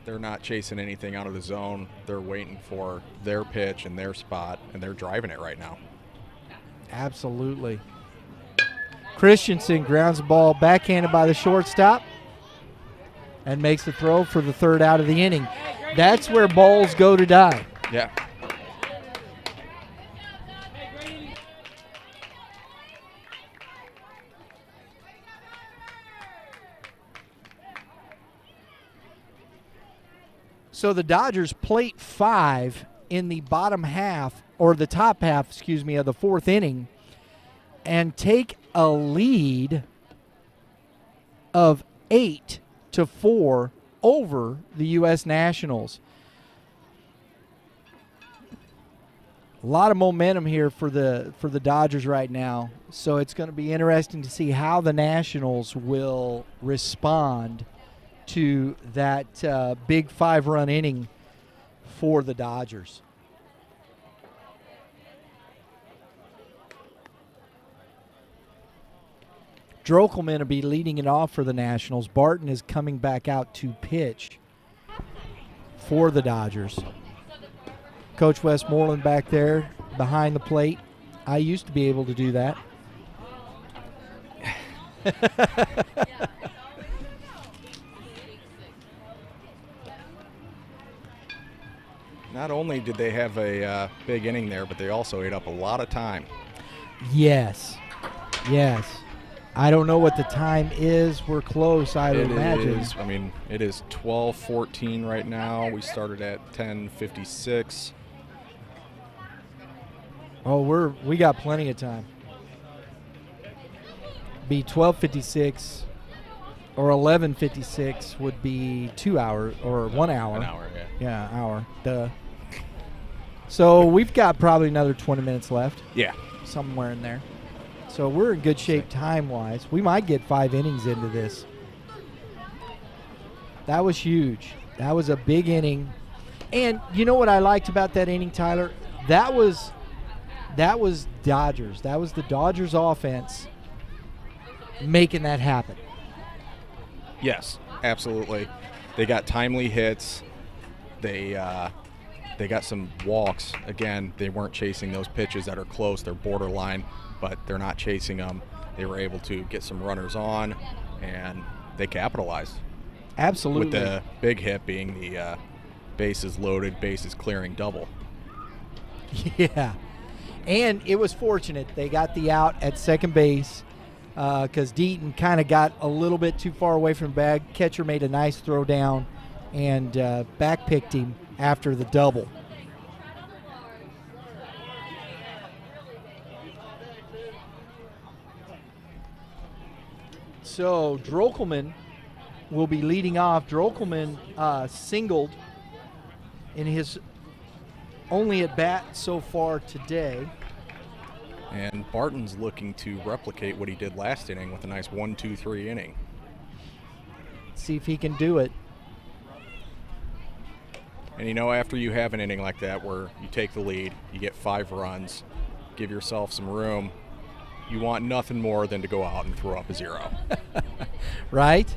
They're not chasing anything out of the zone. They're waiting for their pitch and their spot, and they're driving it right now. Absolutely. Christensen grounds the ball backhanded by the shortstop and makes the throw for the 3rd out of the inning. That's where balls go to die. Yeah. So the Dodgers plate 5 in the bottom half, or the top half, of the 4th inning, and take a lead of 8-4 over the U.S. Nationals. A lot of momentum here for the Dodgers right now, so it's going to be interesting to see how the Nationals will respond to that big 5-run inning for the Dodgers. Drokelman will be leading it off for the Nationals. Barton is coming back out to pitch for the Dodgers. Coach Westmoreland back there behind the plate. I used to be able to do that. Not only did they have a big inning there, but they also ate up a lot of time. Yes. I don't know what the time is. We're close, I would imagine. It is 12:14 right now. We started at 10:56. Oh, we got plenty of time. Be 12:56 or 11:56 would be 2 hours or 1 hour. 1 hour, yeah. Yeah, hour. Duh. So we've got probably another 20 minutes left. Yeah. Somewhere in there. So we're in good shape time-wise. We might get 5 innings into this. That was huge. That was a big inning. And you know what I liked about that inning, Tyler? That was Dodgers. That was the Dodgers offense making that happen. Yes, absolutely. They got timely hits. They got some walks. Again, they weren't chasing those pitches that are close. They're borderline, but they're not chasing them. They were able to get some runners on, and they capitalized. Absolutely. With the big hit being the bases loaded, bases clearing double. Yeah. And it was fortunate they got the out at second base because Deaton kind of got a little bit too far away from the bag. Catcher made a nice throw down and backpicked him after the double. So Drokelman will be leading off. Drokelman singled in his only at bat so far today. And Barton's looking to replicate what he did last inning with a nice 1-2-3 inning. See if he can do it. And you know, after you have an inning like that where you take the lead, you get 5 runs, give yourself some room, you want nothing more than to go out and throw up a 0. Right?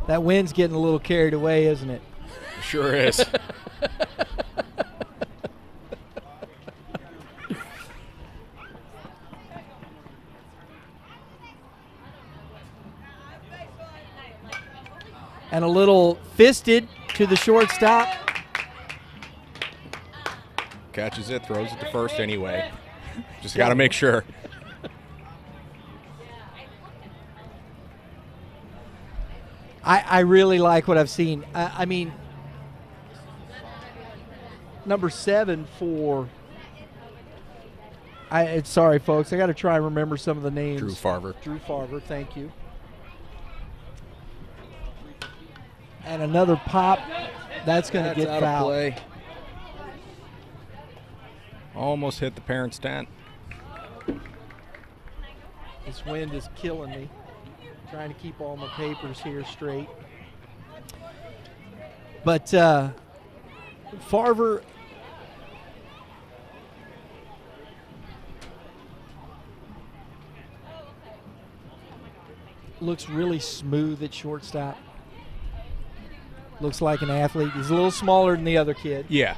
That wind's getting a little carried away, isn't it? Sure is. And a little fisted to the shortstop. Catches it, throws it to first anyway. Just got to make sure. I really like what I've seen. I mean, number 7 for. Sorry, folks. I got to try and remember some of the names. Drew Farver. Drew Farver. Thank you. And another pop. That's going to get out fouled. of play. Almost hit the parent's tent. This wind is killing me. Trying to keep all my papers here straight. But Farver looks really smooth at shortstop. Looks like an athlete. He's a little smaller than the other kid. Yeah.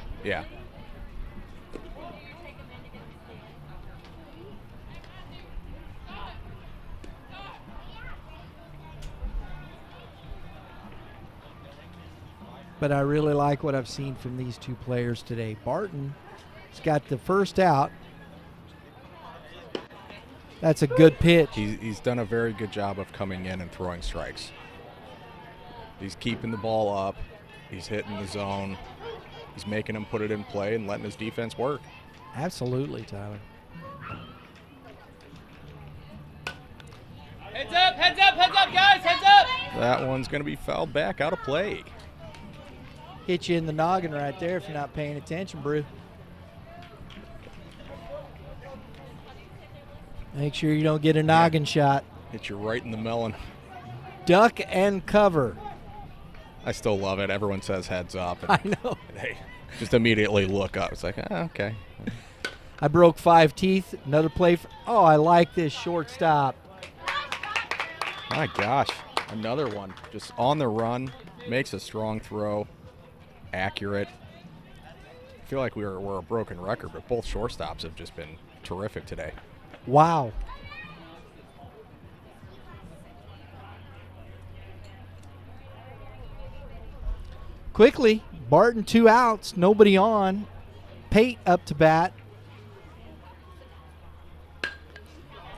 But I really like what I've seen from these two players today. Barton's got the first out. That's a good pitch. He's done a very good job of coming in and throwing strikes. He's keeping the ball up. He's hitting the zone. He's making him put it in play and letting his defense work. Absolutely, Tyler. Heads up, guys, heads up! That one's going to be fouled back out of play. Hit you in the noggin right there if you're not paying attention, Brew. Make sure you don't get a noggin shot. Hit you right in the melon. Duck and cover. I still love it. Everyone says heads up. And I know. They just immediately look up. It's like, okay. I broke 5 teeth. Another play. Oh, I like this shortstop. My gosh. Another one. Just on the run. Makes a strong throw. Accurate. I feel like we're a broken record, but both shortstops have just been terrific today. Wow. Quickly, Barton 2 outs, nobody on. Pate up to bat.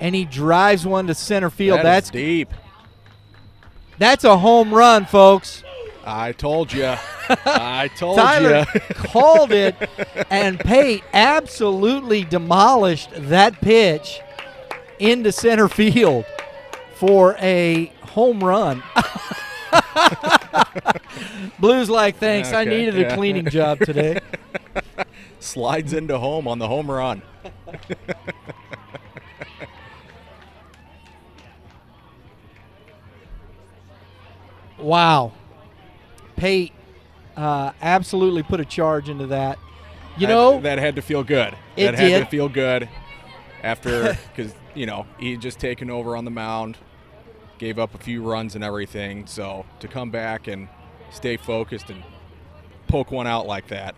And he drives one to center field. That's deep. That's a home run, folks. I told you. I told Tyler you. called it, and Pate absolutely demolished that pitch into center field for a home run. Blues like, thanks. I needed a cleaning job today. Slides into home on the home run. Wow. Pate absolutely put a charge into that. That had to feel good. It had did. to feel good after, because, he had just taken over on the mound, gave up a few runs and everything. So to come back and stay focused and poke one out like that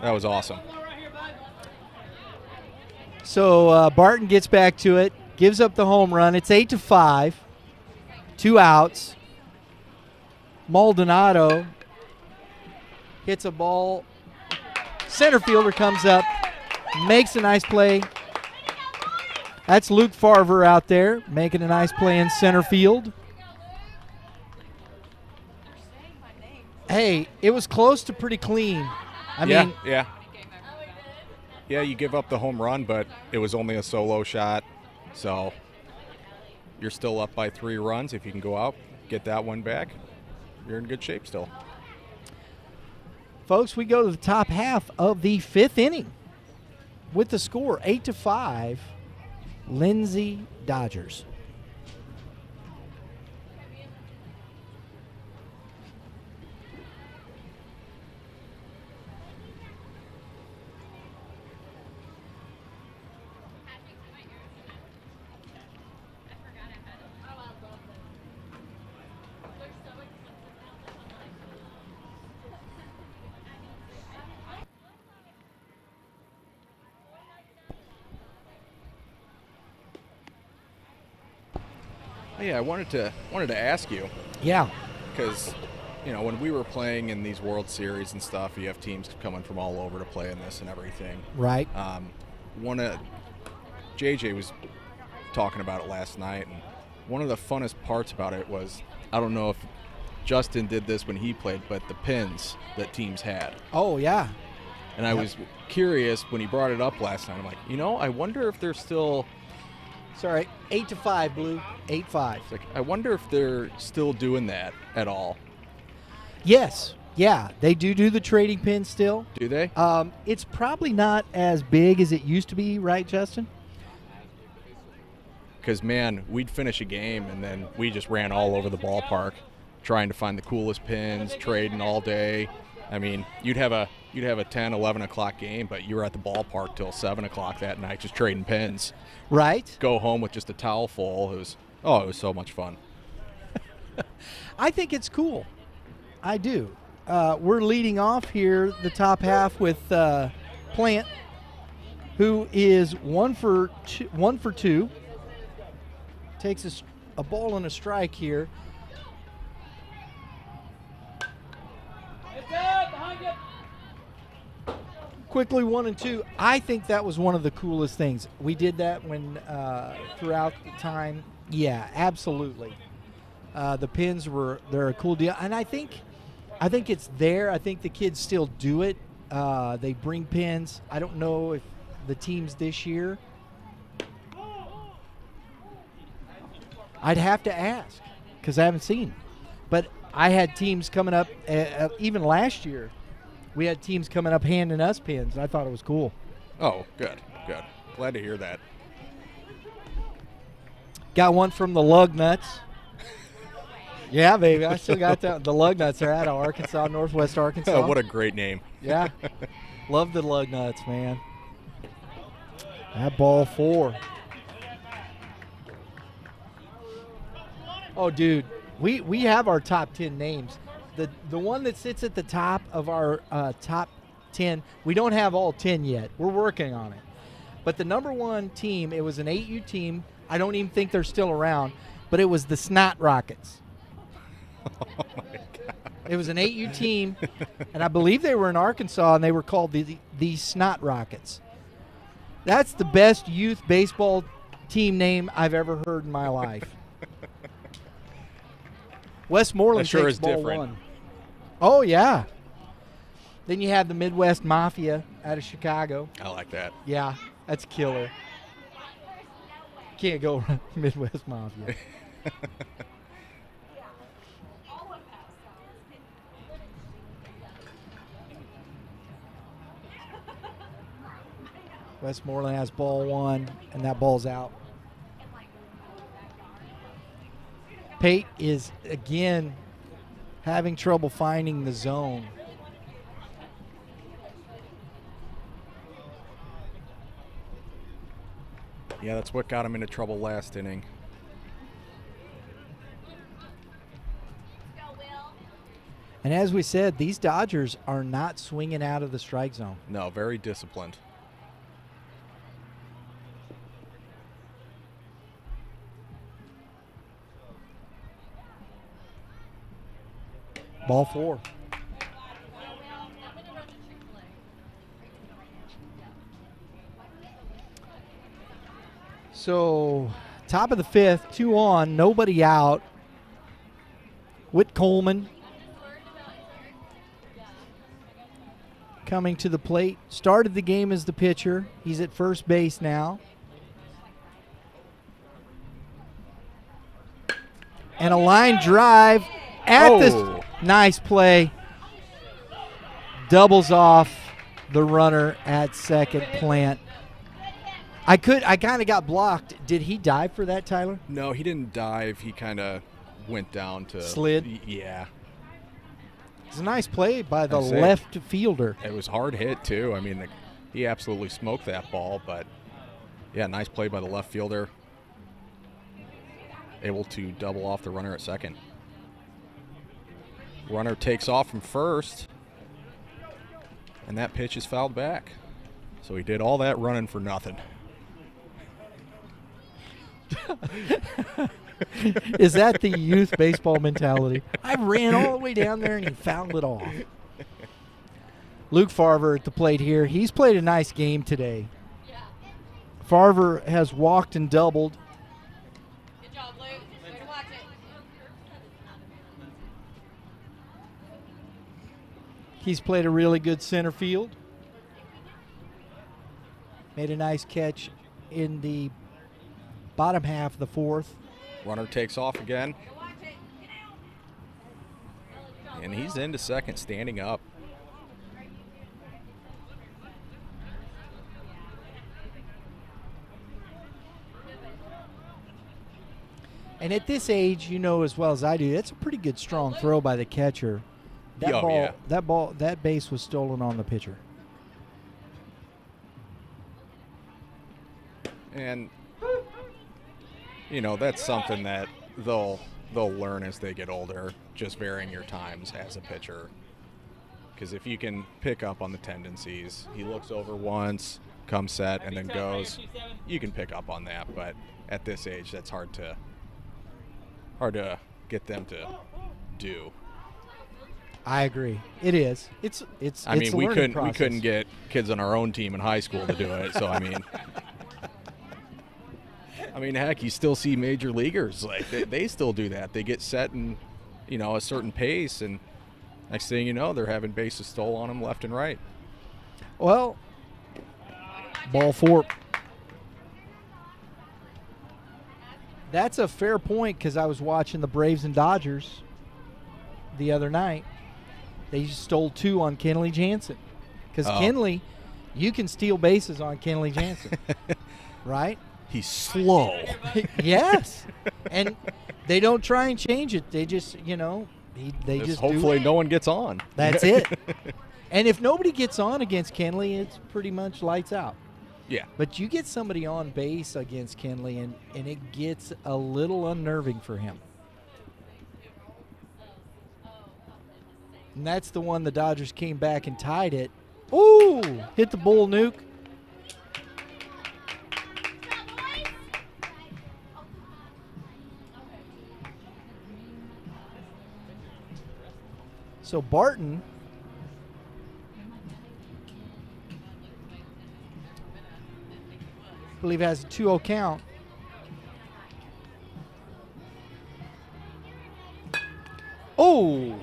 was awesome. So Barton gets back to it, gives up the home run. It's 8-5, 2 outs. Maldonado hits a ball. Center fielder comes up, makes a nice play. That's Luke Farver out there making a nice play in center field. Hey, it was close to pretty clean. I mean, yeah, you give up the home run, but it was only a solo shot, So you're still up by 3 runs. If you can go out, get that one back, you're in good shape still. Folks, we go to the top half of the 5th inning with the score 8-5, Lindsey Dodgers. Yeah, I wanted to ask you. Yeah. Because, when we were playing in these World Series and stuff, you have teams coming from all over to play in this and everything. Right. JJ was talking about it last night, and one of the funnest parts about it was, I don't know if Justin did this when he played, but the pins that teams had. Oh, yeah. And I was curious when he brought it up last night. I'm like, I wonder if they're still... Sorry, 8-5, Blue. 8-5. Like, I wonder if they're still doing that at all. Yes. Yeah, they do the trading pin still. Do they? It's probably not as big as it used to be, right, Justin? Because, man, we'd finish a game, and then we just ran all over the ballpark trying to find the coolest pins, trading all day. I mean, you'd have a 10, 11 o'clock game, but you were at the ballpark till 7 o'clock that night just trading pins. Right. Go home with just a towel full. It was so much fun. I think it's cool. I do. We're leading off here the top half with Plant, who is 1 for 2. Takes a ball and a strike here. Quickly 1-2. I think that was one of the coolest things. We did that when throughout the time. Yeah, absolutely. The pins they're a cool deal, and I think it's there. I think the kids still do it. They bring pins. I don't know if the teams this year. I'd have to ask because I haven't seen. But I had teams coming up even last year. We had teams coming up handing us pins. I thought it was cool. Oh, good. Glad to hear that. Got one from the Lug Nuts. Yeah, baby. I still got that. The Lug Nuts are out of Arkansas, Northwest Arkansas. Oh, what a great name. Yeah. Love the Lug Nuts, man. That ball 4. Oh, dude. We have our top 10 names. The one that sits at the top of our top 10, we don't have all 10 yet. We're working on it. But the number 1 team, it was an 8U team. I don't even think they're still around, but it was the Snot Rockets. Oh, my God. It was an 8U team, and I believe they were in Arkansas, and they were called the Snot Rockets. That's the best youth baseball team name I've ever heard in my life. Westmoreland sure takes is ball different. 1. Oh, yeah. Then you have the Midwest Mafia out of Chicago. I like that. Yeah, that's killer. Can't go wrong. Midwest Mafia. Westmoreland has ball 1, and that ball's out. Pate is, again, having trouble finding the zone. Yeah, that's what got him into trouble last inning. And as we said, these Dodgers are not swinging out of the strike zone. No, very disciplined. Ball 4. So, top of the 5th, 2 on, nobody out. Whit Coleman coming to the plate. Started the game as the pitcher. He's at first base now. And a line drive at Oh. this. Nice play. Doubles off the runner at second. Plant. I kind of got blocked. Did he dive for that, Tyler? No, he didn't dive. He kind of went down to slid. Yeah, It's a nice play by the That's it. left fielder. it was hard hit too. I mean, he absolutely smoked that ball. But yeah, nice play by the left fielder. Able to double off the runner at second. Runner takes off from first, and that pitch is fouled back. So he did all that running for nothing. Is that the youth baseball mentality? I ran all the way down there and he fouled it off. Luke Farver at the plate here. He's played a nice game today. Farver has walked and doubled. Good job, Luke. Way to watch it. He's played a really good center field. Made a nice catch in the bottom half of the fourth. Runner takes off again. And he's into second, standing up. And at this age, you know as well as I do, that's a pretty good strong throw by the catcher. That Oh, ball, yeah. that base was stolen on the pitcher. And you know, that's something that they'll learn as they get older, just varying your times as a pitcher. Because if you can pick up on the tendencies, he looks over once, comes set, and then goes, you can pick up on that. But at this age, that's hard to get them to do. I agree. It is. It's. I mean, a we learning couldn't process. get kids on our own team in high school to do it. So I mean, heck, you still see major leaguers like they still do that. They get set in, you know, a certain pace, and next thing you know, they're having bases stole on them left and right. Well, ball four. That's a fair point because I was watching the Braves and Dodgers the other night. They stole two on Kenley Jansen. Because Kenley, you can steal bases on Kenley Jansen, right? He's slow. Yes. And they don't try and change it. They just, they just hopefully do. no one gets on. That's it. And if nobody gets on against Kenley, it's pretty much lights out. Yeah. But you get somebody on base against Kenley, and it gets a little unnerving for him. And that's the one the Dodgers came back and tied it. Ooh, hit the bull nuke. So Barton I believe has a 2-0 count. Oh!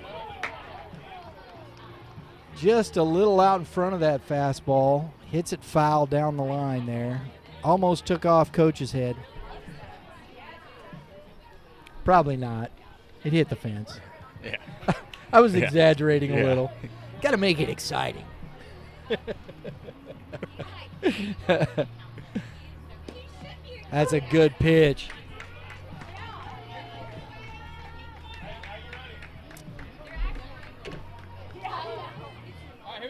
Just a little out in front of that fastball. Hits it foul down the line there. Almost took off Coach's head. Probably not. It hit the fence. Yeah. I was exaggerating a Yeah. little. Got to make it exciting. That's a good pitch.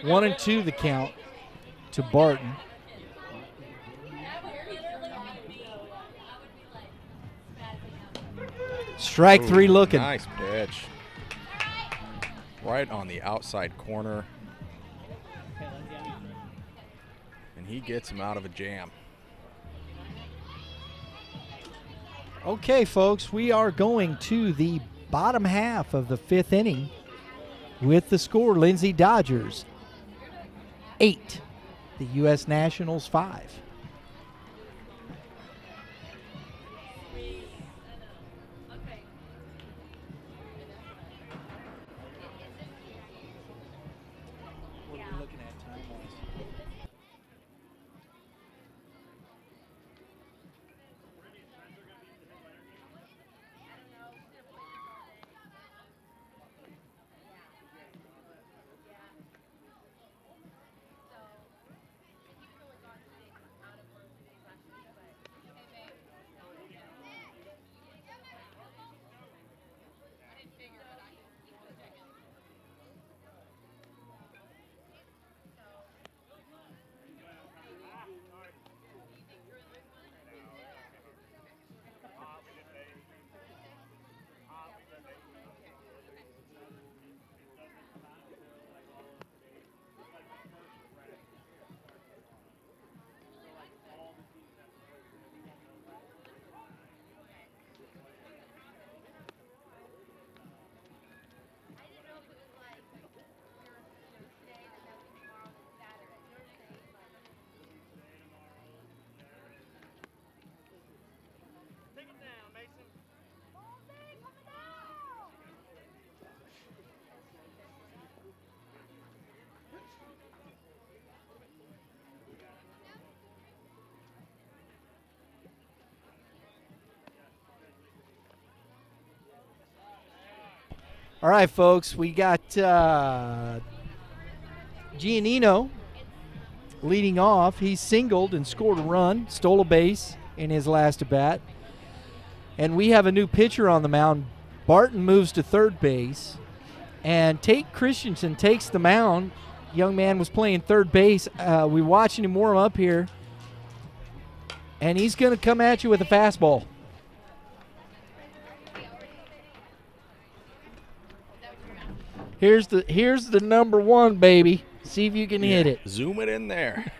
One and two the count to Barton. Strike three looking. Nice pitch. Right on the outside corner. And he gets him out of a jam. Okay, folks, we are going to the bottom half of the fifth inning with the score Lindsey Dodgers 8, the U.S. Nationals 5. All right, folks, we got Giannino leading off. He singled and scored a run, stole a base in his last at-bat. And we have a new pitcher on the mound. Barton moves to third base, and Tate Christensen takes the mound. Young man was playing third base. We're watching him warm up here, and he's going to come at you with a fastball. Here's the number one, baby. See if you can hit it. Zoom it in there.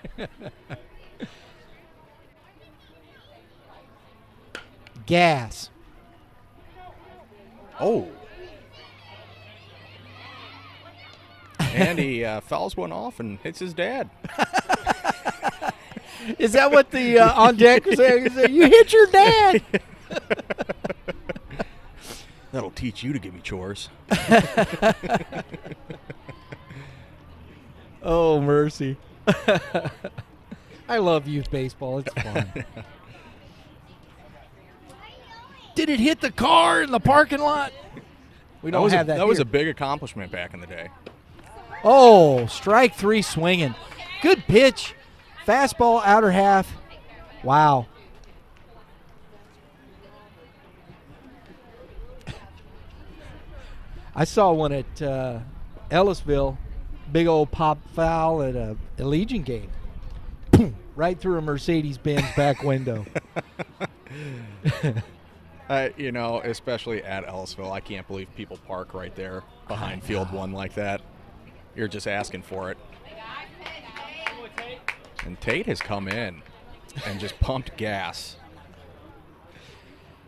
Gas. Oh. And he fouls one off and hits his dad. Is that what the on deck was saying? You hit your dad. That'll teach you to give me chores. Oh, mercy. I love youth baseball. It's fun. Did it hit the car in the parking lot? We don't have that. That was a big accomplishment back in the day. Oh, strike three swinging. Good pitch. Fastball, outer half. Wow. I saw one at Ellisville. Big old pop foul at a Allegiant game. Boom, right through a Mercedes-Benz back window. Especially at Ellisville, I can't believe people park right there behind Field 1 like that. You're just asking for it. And Tate has come in and just pumped gas.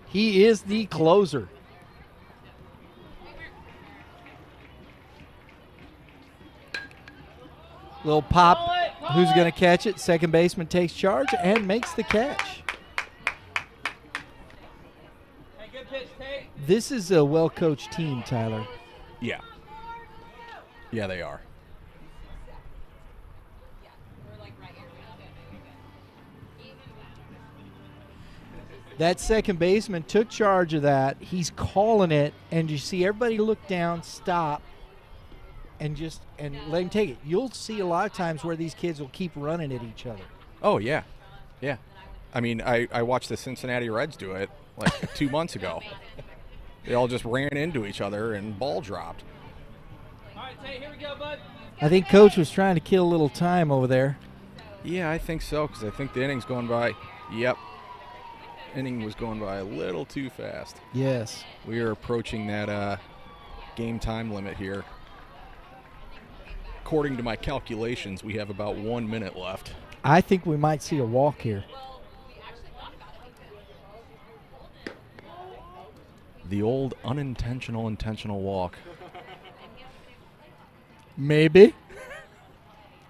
He is the closer. Little pop. Who's going to catch it? Second baseman takes charge and makes the catch. This is a well-coached team, Tyler. Yeah. Yeah, they are. That second baseman took charge of that. He's calling it, and you see everybody look down, stop, and let him take it. You'll see a lot of times where these kids will keep running at each other. Oh, yeah. Yeah. I mean, I watched the Cincinnati Reds do it like 2 months ago. They all just ran into each other and ball dropped. All right, Tate, here we go, bud. I think Coach was trying to kill a little time over there. Yeah, I think so, because I think the inning's going by. Yep. Inning was going by a little too fast. Yes. We are approaching that game time limit here. According to my calculations, we have about 1 minute left. I think we might see a walk here. The old unintentional intentional walk. Maybe.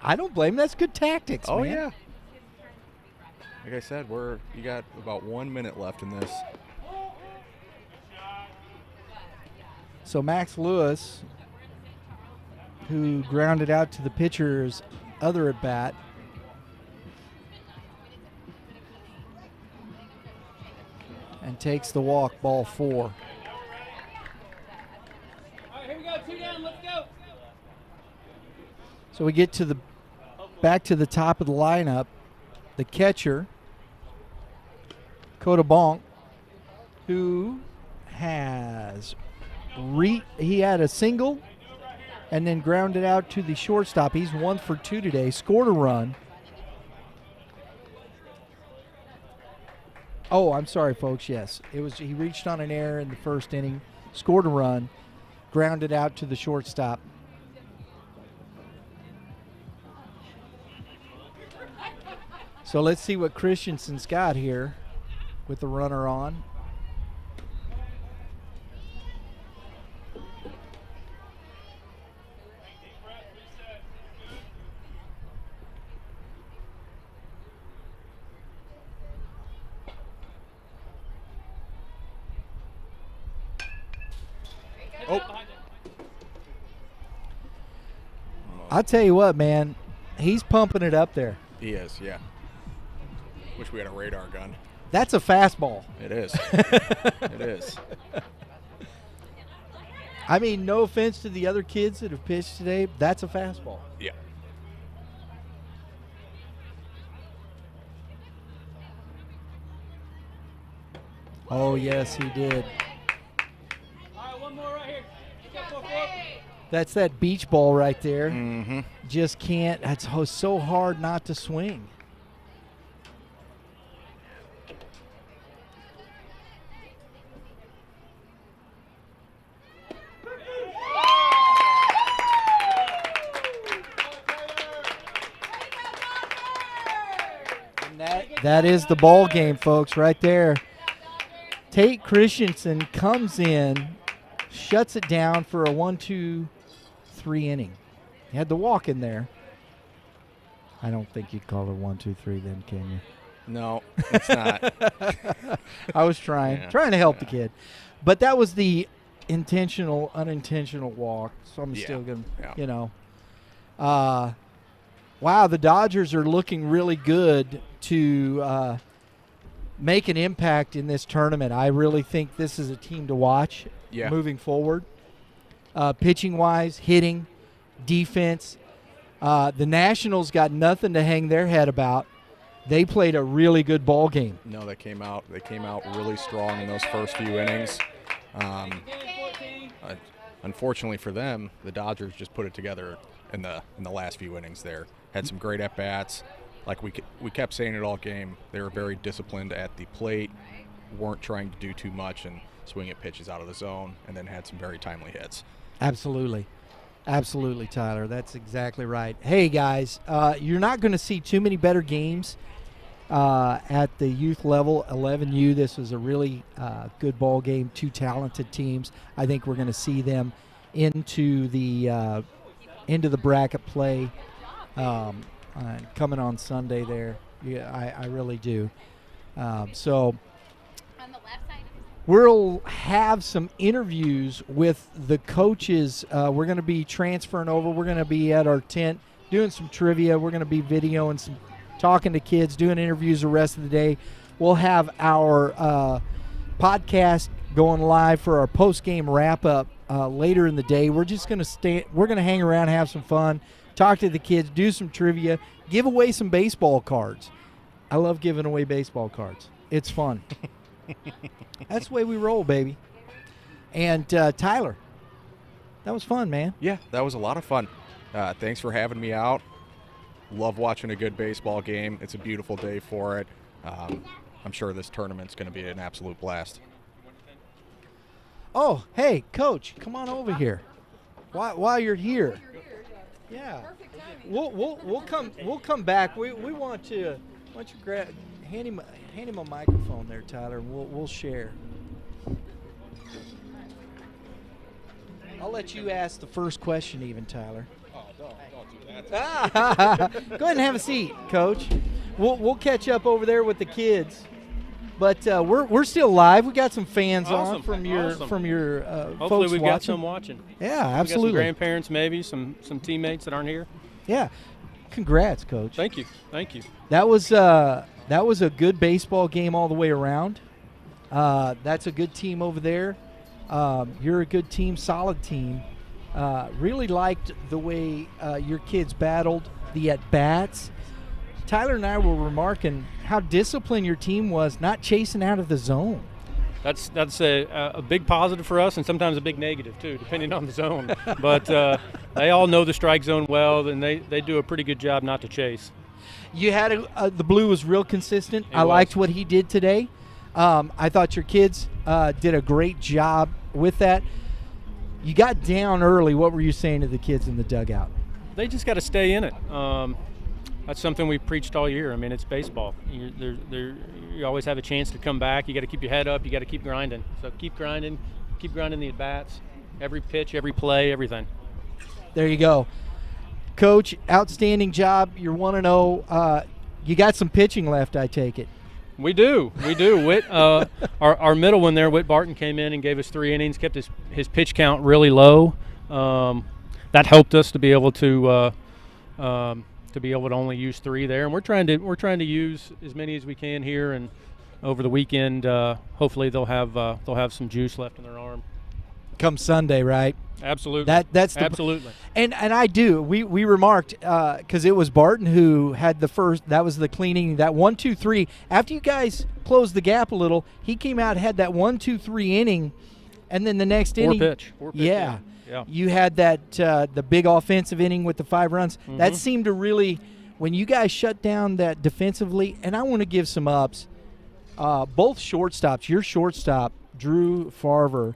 I don't blame. That's good tactics. Oh, man. yeah. Like I said, you got about 1 minute left in this. So Max Lewis, who grounded out to the pitcher's other at bat, and takes the walk, ball 4. All right, here we go. 2 down. Let's go. So we get to back to the top of the lineup. The catcher, Coda Bonk, who has he had a single and then grounded out to the shortstop. He's 1 for 2 today. Scored a run. Oh, I'm sorry, folks. Yes, he reached on an error in the first inning, scored a run, grounded out to the shortstop. So let's see what Christensen's got here with the runner on. Oh. I'll tell you what, man, he's pumping it up there. He is, yeah. Wish we had a radar gun. That's a fastball. It is. It is. I mean, no offense to the other kids that have pitched today, that's a fastball. Yeah. Oh, yes, he did. All right, one more right here. Let's go, 4-4. That's that beach ball right there. Mm-hmm. Just can't. That's so hard not to swing. And that is the ball game, folks, right there. Tate Christensen comes in, shuts it down for a 1-2-3 inning. He had the walk in there. I don't think you'd call it 1-2-3 then, can you? No, it's not. I was trying to help the kid. But that was the intentional, unintentional walk. So I'm still going to, you know. Wow, the Dodgers are looking really good to make an impact in this tournament. I really think this is a team to watch moving forward. Pitching-wise, hitting, defense. The Nationals got nothing to hang their head about. They played a really good ball game. No, they came out really strong in those first few innings. Unfortunately for them, the Dodgers just put it together in the last few innings there. Had some great at-bats. Like we kept saying it all game, they were very disciplined at the plate, weren't trying to do too much and swing at pitches out of the zone, and then had some very timely hits. Absolutely. Absolutely, Tyler. That's exactly right. Hey, guys, you're not going to see too many better games at the youth level, 11U. This was a really good ball game, two talented teams. I think we're going to see them into the bracket play coming on Sunday there. Yeah, I really do. So we'll have some interviews with the coaches. We're going to be transferring over. We're going to be at our tent doing some trivia. We're going to be videoing some, talking to kids, doing interviews the rest of the day. We'll have our podcast going live for our post-game wrap-up later in the day. We're just going to we're going to hang around, have some fun, talk to the kids, do some trivia, give away some baseball cards. I love giving away baseball cards. It's fun. That's the way we roll, baby. And Tyler, that was fun, man. Yeah, that was a lot of fun. Thanks for having me out. Love watching a good baseball game. It's a beautiful day for it. I'm sure this tournament's going to be an absolute blast. Oh, hey, Coach, come on over here. While you're here. Yeah. We'll come back. We want to. Why don't you hand him a microphone there, Tyler, and we'll share. I'll let you ask the first question even, Tyler. Oh, don't do that. Go ahead and have a seat, Coach. We'll catch up over there with the kids. But we're still live. We got some fans on from your Hopefully folks we've watching. got some watching. Yeah, absolutely. We got some grandparents, maybe some teammates that aren't here. Yeah, congrats, Coach. Thank you. That was a good baseball game all the way around. That's a good team over there. You're a good team, solid team. Really liked the way your kids battled the at-bats. Tyler and I were remarking how disciplined your team was, not chasing out of the zone. That's a big positive for us, and sometimes a big negative too, depending on the zone. But they all know the strike zone well, and they do a pretty good job not to chase. You had the blue was real consistent. I liked what he did today. I thought your kids did a great job with that. You got down early. What were you saying to the kids in the dugout? They just got to stay in it. That's something we've preached all year. I mean, it's baseball. You always have a chance to come back. You got to keep your head up. You got to keep grinding. So keep grinding the at-bats, every pitch, every play, everything. There you go. Coach, outstanding job. You're 1-0. You got some pitching left, I take it. We do. Whit, our middle one there, Whit Barton, came in and gave us 3 innings, kept his pitch count really low. That helped us to be able to only use 3 there, and we're trying to use as many as we can here. And over the weekend, hopefully they'll have some juice left in their arm. come Sunday, right? Absolutely. That's the absolutely. And I do. We remarked because it was Barton who had the first. That was the cleaning. That 1-2-3. After you guys closed the gap a little, he came out, had that 1-2-3 inning, and then the next inning. Four pitch. Yeah. Yeah. You had that the big offensive inning with the 5 runs. Mm-hmm. That seemed to really, when you guys shut down that defensively. And I want to give some ups. Both shortstops. Your shortstop, Drew Farver.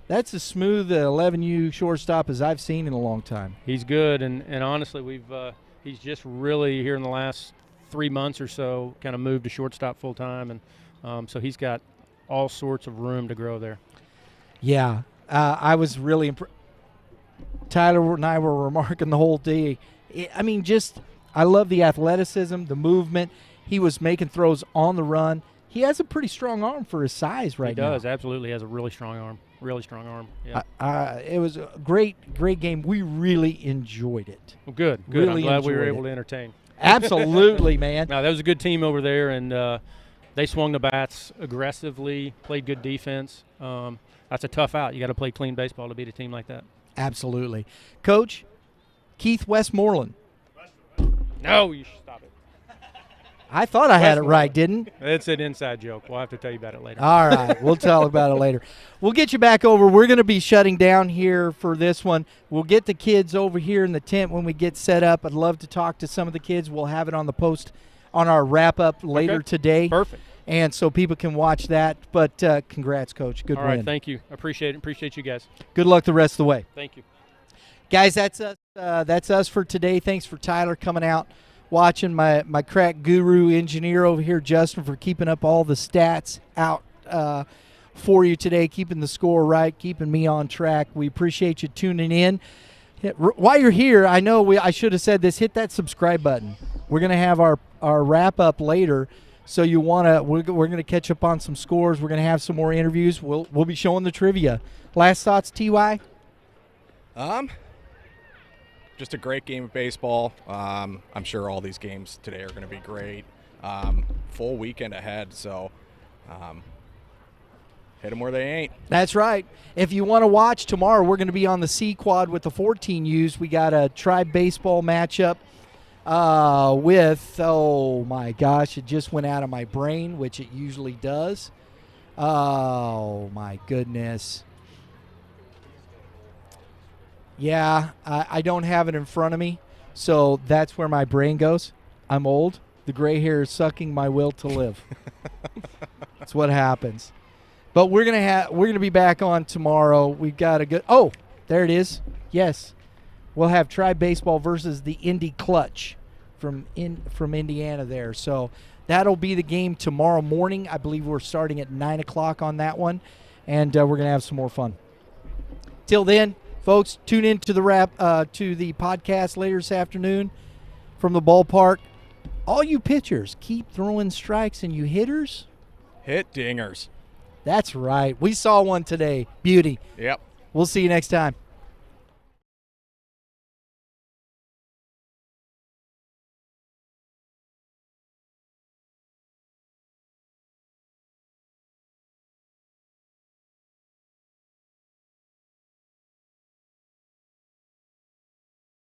That's as smooth 11U shortstop as I've seen in a long time. He's good, and honestly, he's just really here in the last 3 months or so kind of moved to shortstop full time, and so he's got all sorts of room to grow there. Yeah, I was really impressed. Tyler and I were remarking the whole day. I love the athleticism, the movement. He was making throws on the run. He has a pretty strong arm for his size right now. He does, absolutely. He has a really strong arm. Yeah. It was a great game. We really enjoyed it. Well, good. Really I'm glad we were enjoyed able it. to entertain. Absolutely, man. No, that was a good team over there, and they swung the bats aggressively, played good defense. That's a tough out. You got to play clean baseball to beat a team like that. Absolutely. Coach, Keith Westmoreland. No, you should stop it. I thought I had it right, didn't? It's an inside joke. We'll have to tell you about it later. All right. We'll tell about it later. We'll get you back over. We're going to be shutting down here for this one. We'll get the kids over here in the tent when we get set up. I'd love to talk to some of the kids. We'll have it on the post on our wrap-up later today. Perfect. And so people can watch that. But congrats, Coach. Good win. All right, thank you. Appreciate it. Appreciate you guys. Good luck the rest of the way. Thank you. Guys, that's us. That's us for today. Thanks for Tyler coming out, watching my crack guru engineer over here, Justin, for keeping up all the stats out for you today, keeping the score right, keeping me on track. We appreciate you tuning in. While you're here, I know I should have said this, hit that subscribe button. We're going to have our wrap-up later, so we're going to catch up on some scores. We're going to have some more interviews. We'll be showing the trivia. Last thoughts, T.Y.? Just a great game of baseball. I'm sure all these games today are going to be great. Full weekend ahead, so hit them where they ain't. That's right. If you want to watch tomorrow, we're going to be on the C quad with the 14Us. We got a Tribe baseball matchup with, oh my gosh, it just went out of my brain, which it usually does. Oh my goodness. Yeah, I don't have it in front of me, so that's where my brain goes. I'm old. The gray hair is sucking my will to live. That's what happens. But we're gonna be back on tomorrow. We've got a good. Oh, there it is. Yes, we'll have Tribe Baseball versus the Indy Clutch from Indiana there. So that'll be the game tomorrow morning. I believe we're starting at 9 o'clock on that one, and we're gonna have some more fun. Till then. Folks, tune in to the podcast later this afternoon from the ballpark. All you pitchers, keep throwing strikes, and you hitters, hit dingers. That's right. We saw one today. Beauty. Yep. We'll see you next time.